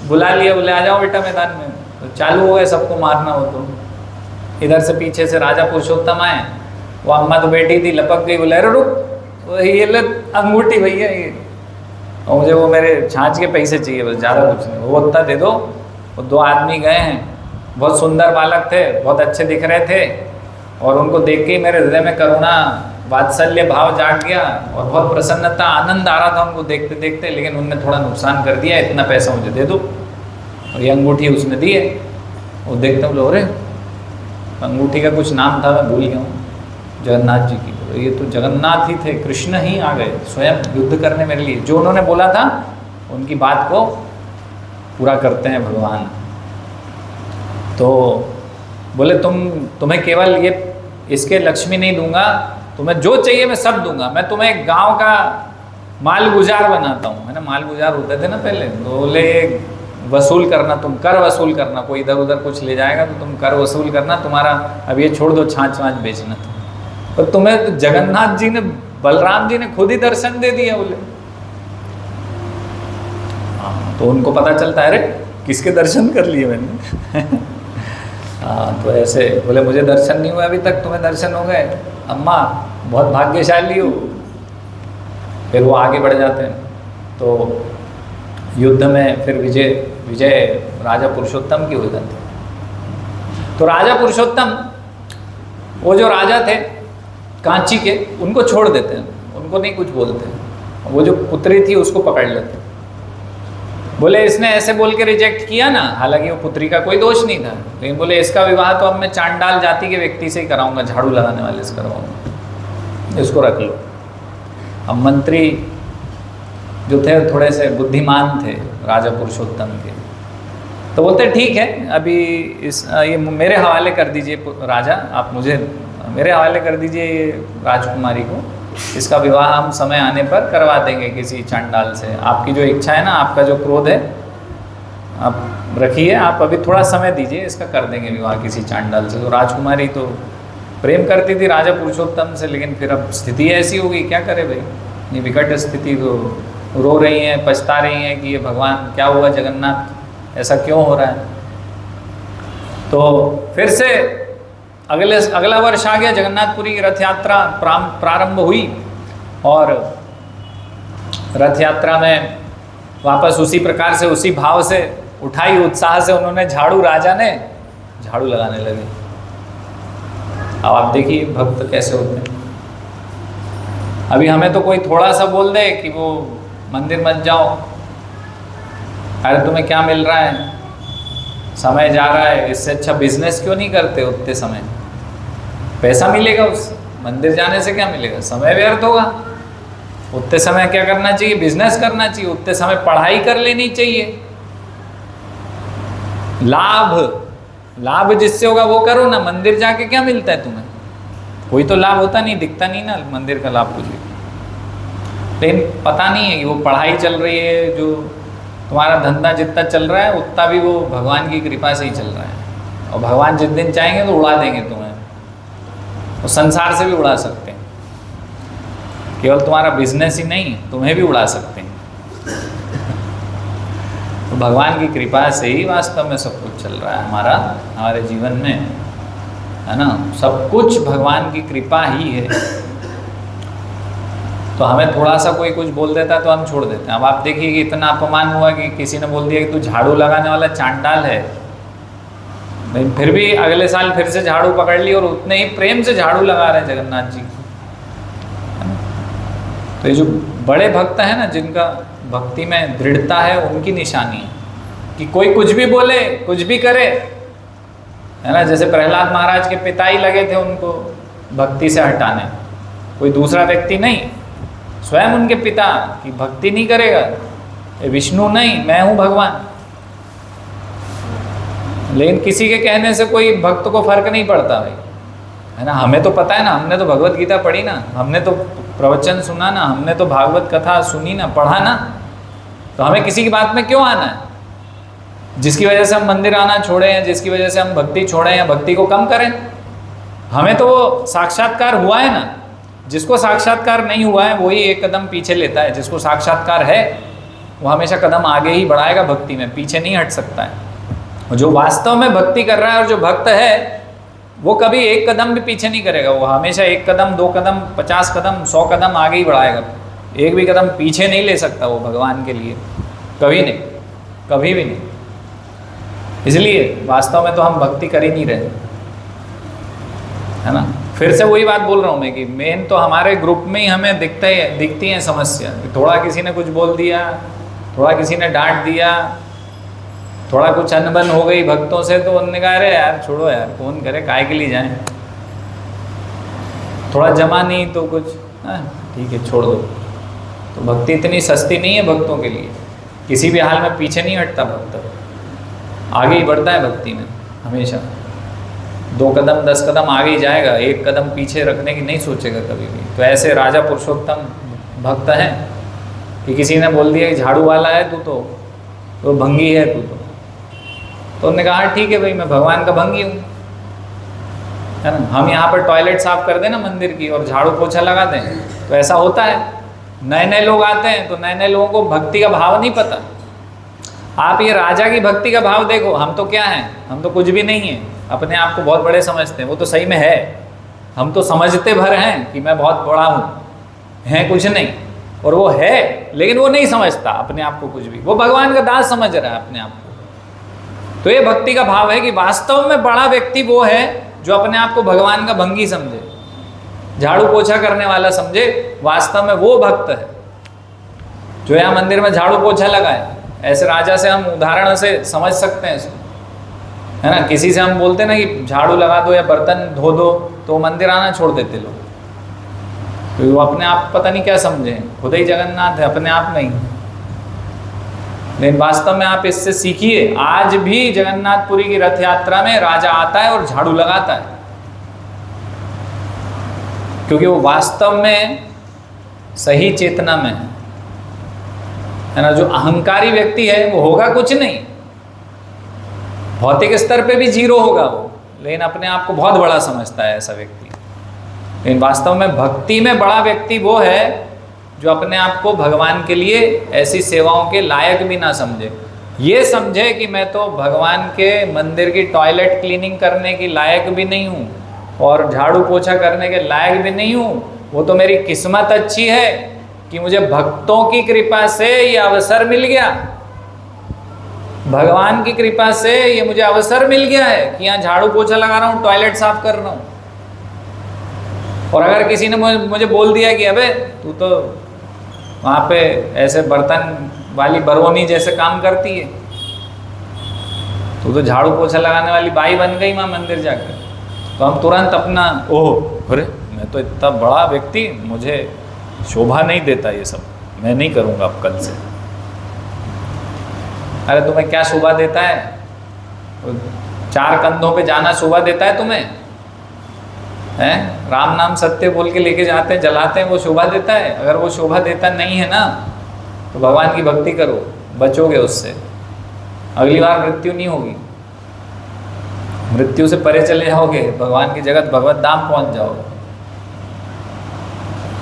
बुला लिया, बोले आ जाओ बेटा मैदान में। तो चालू हो गए सबको मारना हो। तो इधर से पीछे से राजा पुरुषोत्तम आए, वो अम्मा तो बैठी थी लपक गई, बोले अरे रुक, ये ले अंगूठी भैया ये, और मुझे वो मेरे छाछ के पैसे चाहिए, बस ज़्यादा कुछ नहीं, वो उतना दे दो। वो दो आदमी गए हैं, बहुत सुंदर बालक थे, बहुत अच्छे दिख रहे थे, और उनको देख के ही मेरे हृदय में करुणा वात्सल्य भाव जाग गया, और बहुत प्रसन्नता आनंद आ रहा था उनको देखते देखते। लेकिन उनने थोड़ा नुकसान कर दिया, इतना पैसा मुझे दे दो। और ये अंगूठी उसने दी है। वो देखते बोले अरे अंगूठी का कुछ नाम था, मैं भूल गया हूँ, जगन्नाथ जी की। ये तो जगन्नाथ ही थे, कृष्ण ही आ गए स्वयं युद्ध करने मेरे लिए। जो उन्होंने बोला था उनकी बात को पूरा करते हैं भगवान। तो बोले तुम्हें केवल ये इसके लक्ष्मी नहीं दूंगा, तुम्हें जो चाहिए मैं सब दूंगा। मैं तुम्हें एक गांव का माल गुजार बनाता हूँ, है ना, माल गुजार होते थे ना पहले। तो बोले वसूल करना, तुम कर वसूल करना, कोई इधर उधर कुछ ले जाएगा तो तुम कर वसूल करना, तुम्हारा अब ये छोड़ दो छाछ वाछ बेचना। तो तुम्हें तो जगन्नाथ जी ने, बलराम जी ने खुद ही दर्शन दे दिया। बोले हाँ, तो उनको पता चलता है अरे किसके दर्शन कर लिए मैंने। हाँ, तो ऐसे बोले मुझे दर्शन नहीं हुआ अभी तक, तुम्हें दर्शन हो गए, अम्मा बहुत भाग्यशाली हो। फिर वो आगे बढ़ जाते हैं। तो युद्ध में फिर विजय राजा पुरुषोत्तम की हो जाती है। तो राजा पुरुषोत्तम, वो जो राजा थे कांची के, उनको छोड़ देते हैं, उनको नहीं कुछ बोलते। वो जो पुत्री थी उसको पकड़ लेते हैं। बोले इसने ऐसे बोल के रिजेक्ट किया ना, हालांकि वो पुत्री का कोई दोष नहीं था, लेकिन बोले इसका विवाह तो अब मैं चांडाल जाति के व्यक्ति से ही कराऊंगा, झाड़ू लगाने वाले से करवाऊंगा, इसको रख लो। अब मंत्री जो थे थोड़े से बुद्धिमान थे राजा पुरुषोत्तम के, तो बोलते ठीक है अभी ये मेरे हवाले कर दीजिए राजा, आप मुझे मेरे हवाले कर दीजिए ये राजकुमारी को, इसका विवाह हम समय आने पर करवा देंगे किसी चांडाल से। आपकी जो इच्छा है ना, आपका जो क्रोध है आप रखिए, आप अभी थोड़ा समय दीजिए, इसका कर देंगे विवाह किसी चांडाल से। तो राजकुमारी तो प्रेम करती थी राजा पुरुषोत्तम से, लेकिन फिर अब स्थिति ऐसी हो गई, क्या करे भाई, ये विकट स्थिति। तो रो रही हैं, पछता रही हैं कि ये भगवान क्या हुआ, जगन्नाथ ऐसा क्यों हो रहा है। तो फिर से अगला वर्ष आ गया, जगन्नाथपुरी की रथ यात्रा प्रारंभ हुई, और रथ यात्रा में वापस उसी प्रकार से, उसी भाव से उठाई, उत्साह से उन्होंने झाड़ू, राजा ने झाड़ू लगाने लगे। अब आप देखिए भक्त कैसे होते हैं। अभी हमें तो कोई थोड़ा सा बोल दे कि वो मंदिर मत जाओ, अरे तुम्हें क्या मिल रहा है, समय जा रहा है, इससे अच्छा बिजनेस क्यों नहीं करते, उतने समय पैसा मिलेगा, उस मंदिर जाने से क्या मिलेगा, समय व्यर्थ होगा। उतने समय क्या करना चाहिए, बिजनेस करना चाहिए, उतने समय पढ़ाई कर लेनी चाहिए, लाभ जिससे होगा वो करो ना। मंदिर जाके क्या मिलता है तुम्हें, कोई तो लाभ होता नहीं, दिखता नहीं ना मंदिर का लाभ कुछ भी। लेकिन पता नहीं है कि वो पढ़ाई चल रही है, जो तुम्हारा धंधा जितना चल रहा है उतना भी वो भगवान की कृपा से ही चल रहा है। और भगवान जिस दिन चाहेंगे तो उड़ा देंगे तुम्हें, और संसार से भी उड़ा सकते हैं। केवल तुम्हारा बिजनेस ही नहीं, तुम्हें भी उड़ा सकते हैं। तो भगवान की कृपा से ही वास्तव में सब कुछ चल रहा है हमारे जीवन में, है ना। सब कुछ भगवान की कृपा ही है। तो हमें थोड़ा सा कोई कुछ बोल देता है तो हम छोड़ देते हैं। अब आप देखिए कि इतना अपमान हुआ कि किसी ने बोल दिया कि तू झाड़ू लगाने वाला चांडाल है, लेकिन फिर भी अगले साल फिर से झाड़ू पकड़ ली और उतने ही प्रेम से झाड़ू लगा रहे हैं जगन्नाथ जी। तो ये जो बड़े भक्त हैं ना, जिनका भक्ति में दृढ़ता है, उनकी निशानी है कि कोई कुछ भी बोले, कुछ भी करे, है ना। जैसे प्रहलाद महाराज के पिता ही लगे थे उनको भक्ति से हटाने, कोई दूसरा व्यक्ति नहीं, स्वयं उनके पिता की भक्ति नहीं करेगा, ये विष्णु नहीं, मैं हूँ भगवान। लेकिन किसी के कहने से कोई भक्त को फर्क नहीं पड़ता भाई, है ना। हमें तो पता है ना, हमने तो भगवत गीता पढ़ी ना, हमने तो प्रवचन सुना ना, हमने तो भागवत कथा सुनी ना, पढ़ा ना, तो हमें किसी की बात में क्यों आना है। जिसकी वजह से हम मंदिर आना छोड़े हैं, जिसकी वजह से हम भक्ति छोड़े या भक्ति को कम करें, हमें तो वो साक्षात्कार हुआ है ना। जिसको साक्षात्कार नहीं हुआ है वही एक कदम पीछे लेता है, जिसको साक्षात्कार है वो हमेशा कदम आगे ही बढ़ाएगा भक्ति में, पीछे नहीं हट सकता है। और जो वास्तव में भक्ति कर रहा है और जो भक्त है वो कभी एक कदम भी पीछे नहीं करेगा, वो हमेशा एक कदम, 2 कदम, 50 कदम, 100 कदम आगे ही बढ़ाएगा। एक भी कदम पीछे नहीं ले सकता वो भगवान के लिए, कभी नहीं, कभी भी नहीं। इसलिए वास्तव में तो हम भक्ति कर ही नहीं रहे, है ना। फिर से वही बात बोल रहा हूँ मैं कि मेन तो हमारे ग्रुप में ही हमें दिखती है समस्या। थोड़ा किसी ने कुछ बोल दिया, थोड़ा किसी ने डांट दिया, थोड़ा कुछ अनबन हो गई भक्तों से, तो उन्होंने कहा अरे यार छोड़ो यार, कौन करे, काय के लिए जाएं। थोड़ा जमा नहीं तो कुछ, ठीक है छोड़ दो। तो भक्ति इतनी सस्ती नहीं है भक्तों के लिए, किसी भी हाल में पीछे नहीं हटता भक्त, आगे ही बढ़ता है भक्ति में हमेशा। 2 कदम 10 कदम आगे ही जाएगा, 1 कदम पीछे रखने की नहीं सोचेगा कभी भी। तो ऐसे राजा पुरुषोत्तम भक्त हैं कि किसी ने बोल दिया कि झाड़ू वाला है तू, तो भंगी है तू, तो उन्होंने कहा ठीक है भाई, मैं भगवान का भंगी हूँ, है ना। हम यहाँ पर टॉयलेट साफ कर दें ना मंदिर की और झाड़ू पोछा लगा दें, तो ऐसा होता है। नए नए लोग आते हैं तो नए नए लोगों को भक्ति का भाव नहीं पता। आप ये राजा की भक्ति का भाव देखो, हम तो क्या हैं, हम तो कुछ भी नहीं है, अपने आप को बहुत बड़े समझते हैं। वो तो सही में है, हम तो समझते भर हैं कि मैं बहुत बड़ा हूँ, है कुछ नहीं, और वो है, लेकिन वो नहीं समझता अपने आप को कुछ भी, वो भगवान का दास समझ रहा है अपने आप को। तो ये भक्ति का भाव है कि वास्तव में बड़ा व्यक्ति वो है जो अपने आप को भगवान का भंगी समझे, झाड़ू पोछा करने वाला समझे, वास्तव में वो भक्त है जो यहाँ मंदिर में झाड़ू पोछा लगाए। ऐसे राजा से हम उदाहरण से समझ सकते हैं इसको, है ना। किसी से हम बोलते ना कि झाड़ू लगा दो या बर्तन धो दो, तो मंदिर आना छोड़ देते लोग, तो वो अपने आप पता नहीं क्या समझे, खुद ही जगन्नाथ है अपने आप नहीं। लेकिन वास्तव में आप इससे सीखिए, आज भी जगन्नाथपुरी की रथ यात्रा में राजा आता है और झाड़ू लगाता है, क्योंकि वो वास्तव में सही चेतना में है ना। जो अहंकारी व्यक्ति है वो होगा कुछ नहीं, भौतिक स्तर पे भी 0 होगा वो, लेकिन अपने आप को बहुत बड़ा समझता है ऐसा व्यक्ति। लेकिन वास्तव में भक्ति में बड़ा व्यक्ति वो है जो अपने आप को भगवान के लिए ऐसी सेवाओं के लायक भी ना समझे। ये समझे कि मैं तो भगवान के मंदिर की टॉयलेट क्लीनिंग करने की लायक भी नहीं हूँ और झाड़ू पोछा करने के लायक भी नहीं हूँ, वो तो मेरी किस्मत अच्छी है कि मुझे भक्तों की कृपा से ये अवसर मिल गया, भगवान की कृपा से ये मुझे अवसर मिल गया है कि यहाँ झाड़ू पोछा लगा रहा हूँ, टॉयलेट साफ कर रहा हूँ। और अगर किसी ने मुझे बोल दिया कि अबे तू तो वहाँ पे ऐसे बर्तन वाली बरौनी जैसे काम करती है, तू तो झाड़ू पोछा लगाने वाली बाई बन गई वहाँ मंदिर जाकर, तो हम तुरंत अपना ओह अरे मैं तो इतना बड़ा व्यक्ति, मुझे शोभा नहीं देता ये सब, मैं नहीं करूँगा अब कल से। अरे तुम्हें क्या शोभा देता है? 4 कंधों पे जाना शोभा देता है तुम्हें? हैं? राम नाम सत्य बोल के लेके जाते हैं, जलाते हैं, वो शोभा देता है? अगर वो शोभा देता नहीं है ना तो भगवान की भक्ति करो, बचोगे उससे, अगली बार मृत्यु नहीं होगी, मृत्यु से परे चले जाओगे, भगवान की जगत भगवत धाम पहुंच जाओगे,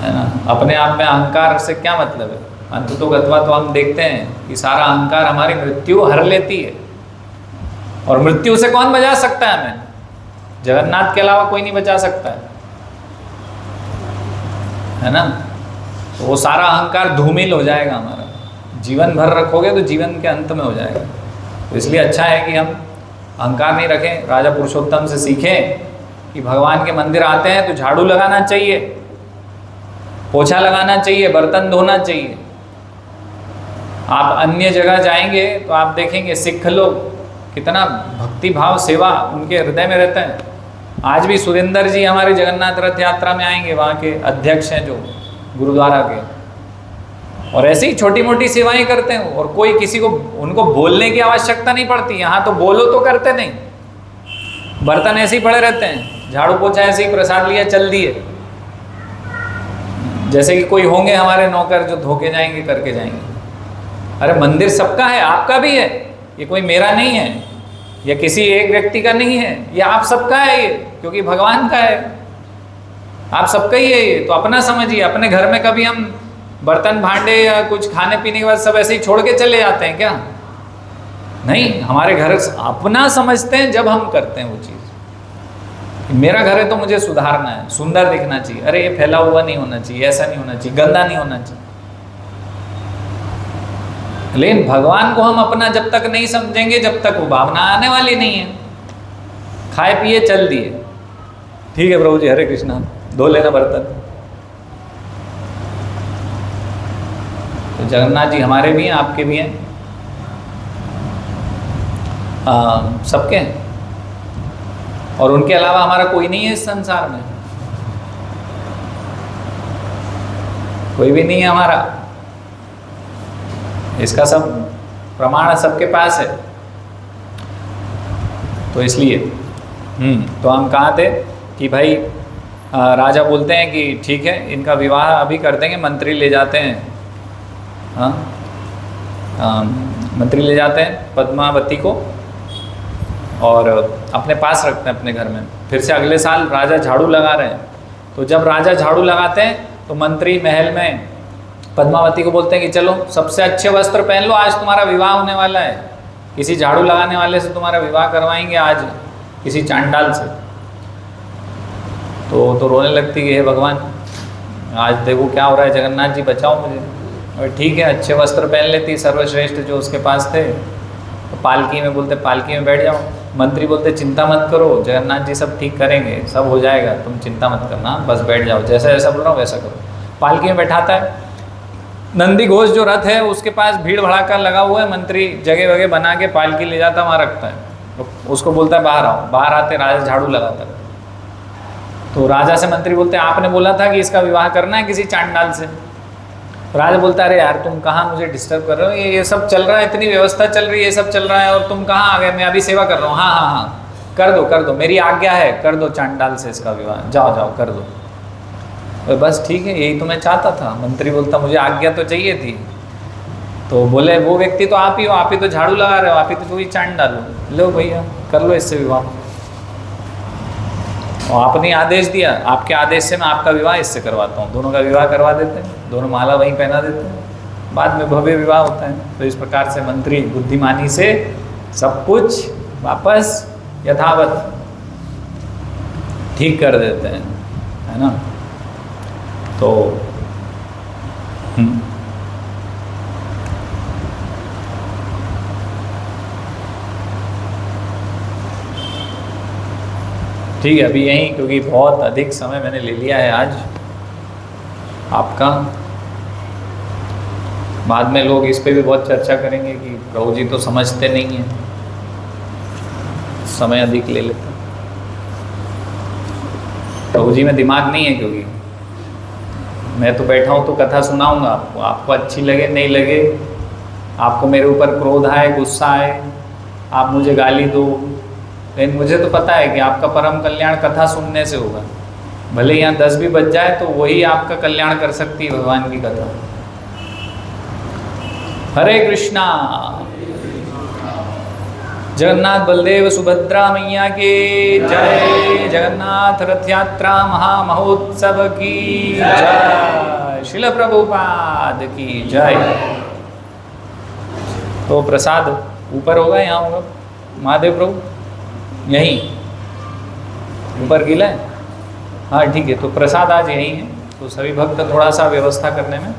है ना। अपने आप में अहंकार से क्या मतलब है? अंततोगत्वा तो हम देखते हैं कि सारा अहंकार हमारी मृत्यु हर लेती है, और मृत्यु से कौन बचा सकता है हमें? जगन्नाथ के अलावा कोई नहीं बचा सकता है ना। तो वो सारा अहंकार धूमिल हो जाएगा हमारा, जीवन भर रखोगे तो जीवन के अंत में हो जाएगा। तो इसलिए अच्छा है कि हम अहंकार नहीं रखें, राजा पुरुषोत्तम से सीखें कि भगवान के मंदिर आते हैं तो झाड़ू लगाना चाहिए, पोछा लगाना चाहिए, बर्तन धोना चाहिए। आप अन्य जगह जाएंगे तो आप देखेंगे सिख लोग कितना भक्ति भाव सेवा उनके हृदय में रहता है। आज भी सुरेंद्र जी हमारे जगन्नाथ रथ यात्रा में आएंगे, वहाँ के अध्यक्ष हैं जो गुरुद्वारा के, और ऐसे ही छोटी मोटी सेवाएं करते हैं, और कोई किसी को उनको बोलने की आवश्यकता नहीं पड़ती। यहाँ तो बोलो तो करते नहीं, बर्तन ऐसे ही पड़े रहते हैं, झाड़ू पोछा ऐसे ही, प्रसाद लिया चल दिए, जैसे कि कोई होंगे हमारे नौकर जो धोके जाएंगे करके जाएंगे। अरे मंदिर सबका है, आपका भी है, ये कोई मेरा नहीं है या किसी एक व्यक्ति का नहीं है, ये आप सबका है, ये क्योंकि भगवान का है, आप सबका ही है ये। तो अपना समझिए। अपने घर में कभी हम बर्तन भांडे या कुछ खाने पीने के बाद सब ऐसे ही छोड़ के चले जाते हैं क्या? नहीं, हमारे घर अपना समझते हैं जब हम करते हैं वो चीज़। मेरा घर है तो मुझे सुधारना है, सुंदर दिखना चाहिए, अरे ये फैला हुआ नहीं होना चाहिए, ऐसा नहीं होना चाहिए, गंदा नहीं होना चाहिए। लेकिन भगवान को हम अपना जब तक नहीं समझेंगे, जब तक वो भावना आने वाली नहीं है। खाए पिए चल दिए, ठीक है प्रभु जी, हरे कृष्णा, धो लेना बर्तन। तो जगन्नाथ जी हमारे भी हैं, आपके भी हैं, सबके हैं, और उनके अलावा हमारा कोई नहीं है इस संसार में, कोई भी नहीं है हमारा। इसका सब प्रमाण सबके पास है। तो इसलिए तो हम कहाँ थे कि भाई राजा बोलते हैं कि ठीक है, इनका विवाह अभी कर देंगे। मंत्री ले जाते हैं, मंत्री ले जाते हैं पद्मावती को और अपने पास रखते हैं अपने घर में। फिर से अगले साल राजा झाड़ू लगा रहे हैं, तो जब राजा झाड़ू लगाते हैं तो मंत्री महल में पद्मावती को बोलते हैं कि चलो सबसे अच्छे वस्त्र पहन लो, आज तुम्हारा विवाह होने वाला है, किसी झाड़ू लगाने वाले से तुम्हारा विवाह करवाएंगे आज, किसी चांडाल से। तो रोने लगती है, हे भगवान आज देखो क्या हो रहा है, जगन्नाथ जी बचाओ मुझे। और ठीक है, अच्छे वस्त्र पहन लेती, सर्वश्रेष्ठ जो उसके पास थे। तो पालकी में बोलते, पालकी में बैठ जाओ। मंत्री बोलते चिंता मत करो, जगन्नाथ जी सब ठीक करेंगे, सब हो जाएगा, तुम चिंता मत करना, बस बैठ जाओ, जैसा जैसा बोल रहा हूँ वैसा करो। पालकी में बैठाता है। नंदी घोष जो रथ है उसके पास भीड़ भड़ाका लगा हुआ है, मंत्री जगह वगह बना के पालकी ले जाता, वहाँ रखता है, तो उसको बोलता है बाहर आओ। बाहर आते राजा झाड़ू लगाता है। तो राजा से मंत्री बोलते हैं आपने बोला था कि इसका विवाह करना है किसी चांडाल से। राजा बोलता है अरे यार तुम कहाँ मुझे डिस्टर्ब कर रहे हो, ये सब चल रहा है, इतनी व्यवस्था चल रही है, ये सब चल रहा है, और तुम कहाँ आ गए, मैं अभी सेवा कर रहा हूँ। हाँ हाँ हाँ कर दो, मेरी आज्ञा है, कर दो चांडाल से इसका विवाह, जाओ जाओ कर दो। और बस ठीक है, यही तो मैं चाहता था। मंत्री बोलता मुझे आज्ञा तो चाहिए थी। तो बोले वो व्यक्ति तो आप ही हो, आप ही तो झाड़ू लगा रहे हो, आप ही तो कोई चांडाल हो, लो भैया कर लो इससे विवाह। और आपने आदेश दिया, आपके आदेश से मैं आपका विवाह इससे करवाता हूँ। दोनों का विवाह करवा देते हैं, दोनों माला वहीं पहना देते हैं, बाद में भव्य विवाह होता है। तो इस प्रकार से मंत्री बुद्धिमानी से सब कुछ वापस यथावत ठीक कर देते हैं, है ना। तो ठीक है, अभी यहीं, क्योंकि बहुत अधिक समय मैंने ले लिया है आज आपका। बाद में लोग इस पे भी बहुत चर्चा करेंगे कि प्रभु जी तो समझते नहीं हैं, समय अधिक ले लेते हैं। प्रभु जी में दिमाग नहीं है, क्योंकि मैं तो बैठा हूँ तो कथा सुनाऊंगा आपको, आपको अच्छी लगे नहीं लगे, आपको मेरे ऊपर क्रोध आए, गुस्सा आए, आप मुझे गाली दो, लेकिन मुझे तो पता है कि आपका परम कल्याण कथा सुनने से होगा। भले यहाँ 10 भी बज जाए तो वही आपका कल्याण कर सकती है, भगवान की कथा, हरे कृष्णा। जगन्नाथ बलदेव सुभद्रा मैया की जय। जगन्नाथ रथ यात्रा महामहोत्सव की जय। शिल प्रभुपाद की जय। तो प्रसाद ऊपर होगा, यहाँ होगा महादेव प्रभु? यहीं ऊपर गीला है? हाँ ठीक है, तो प्रसाद आज यहीं है, तो सभी भक्त थोड़ा सा व्यवस्था करने में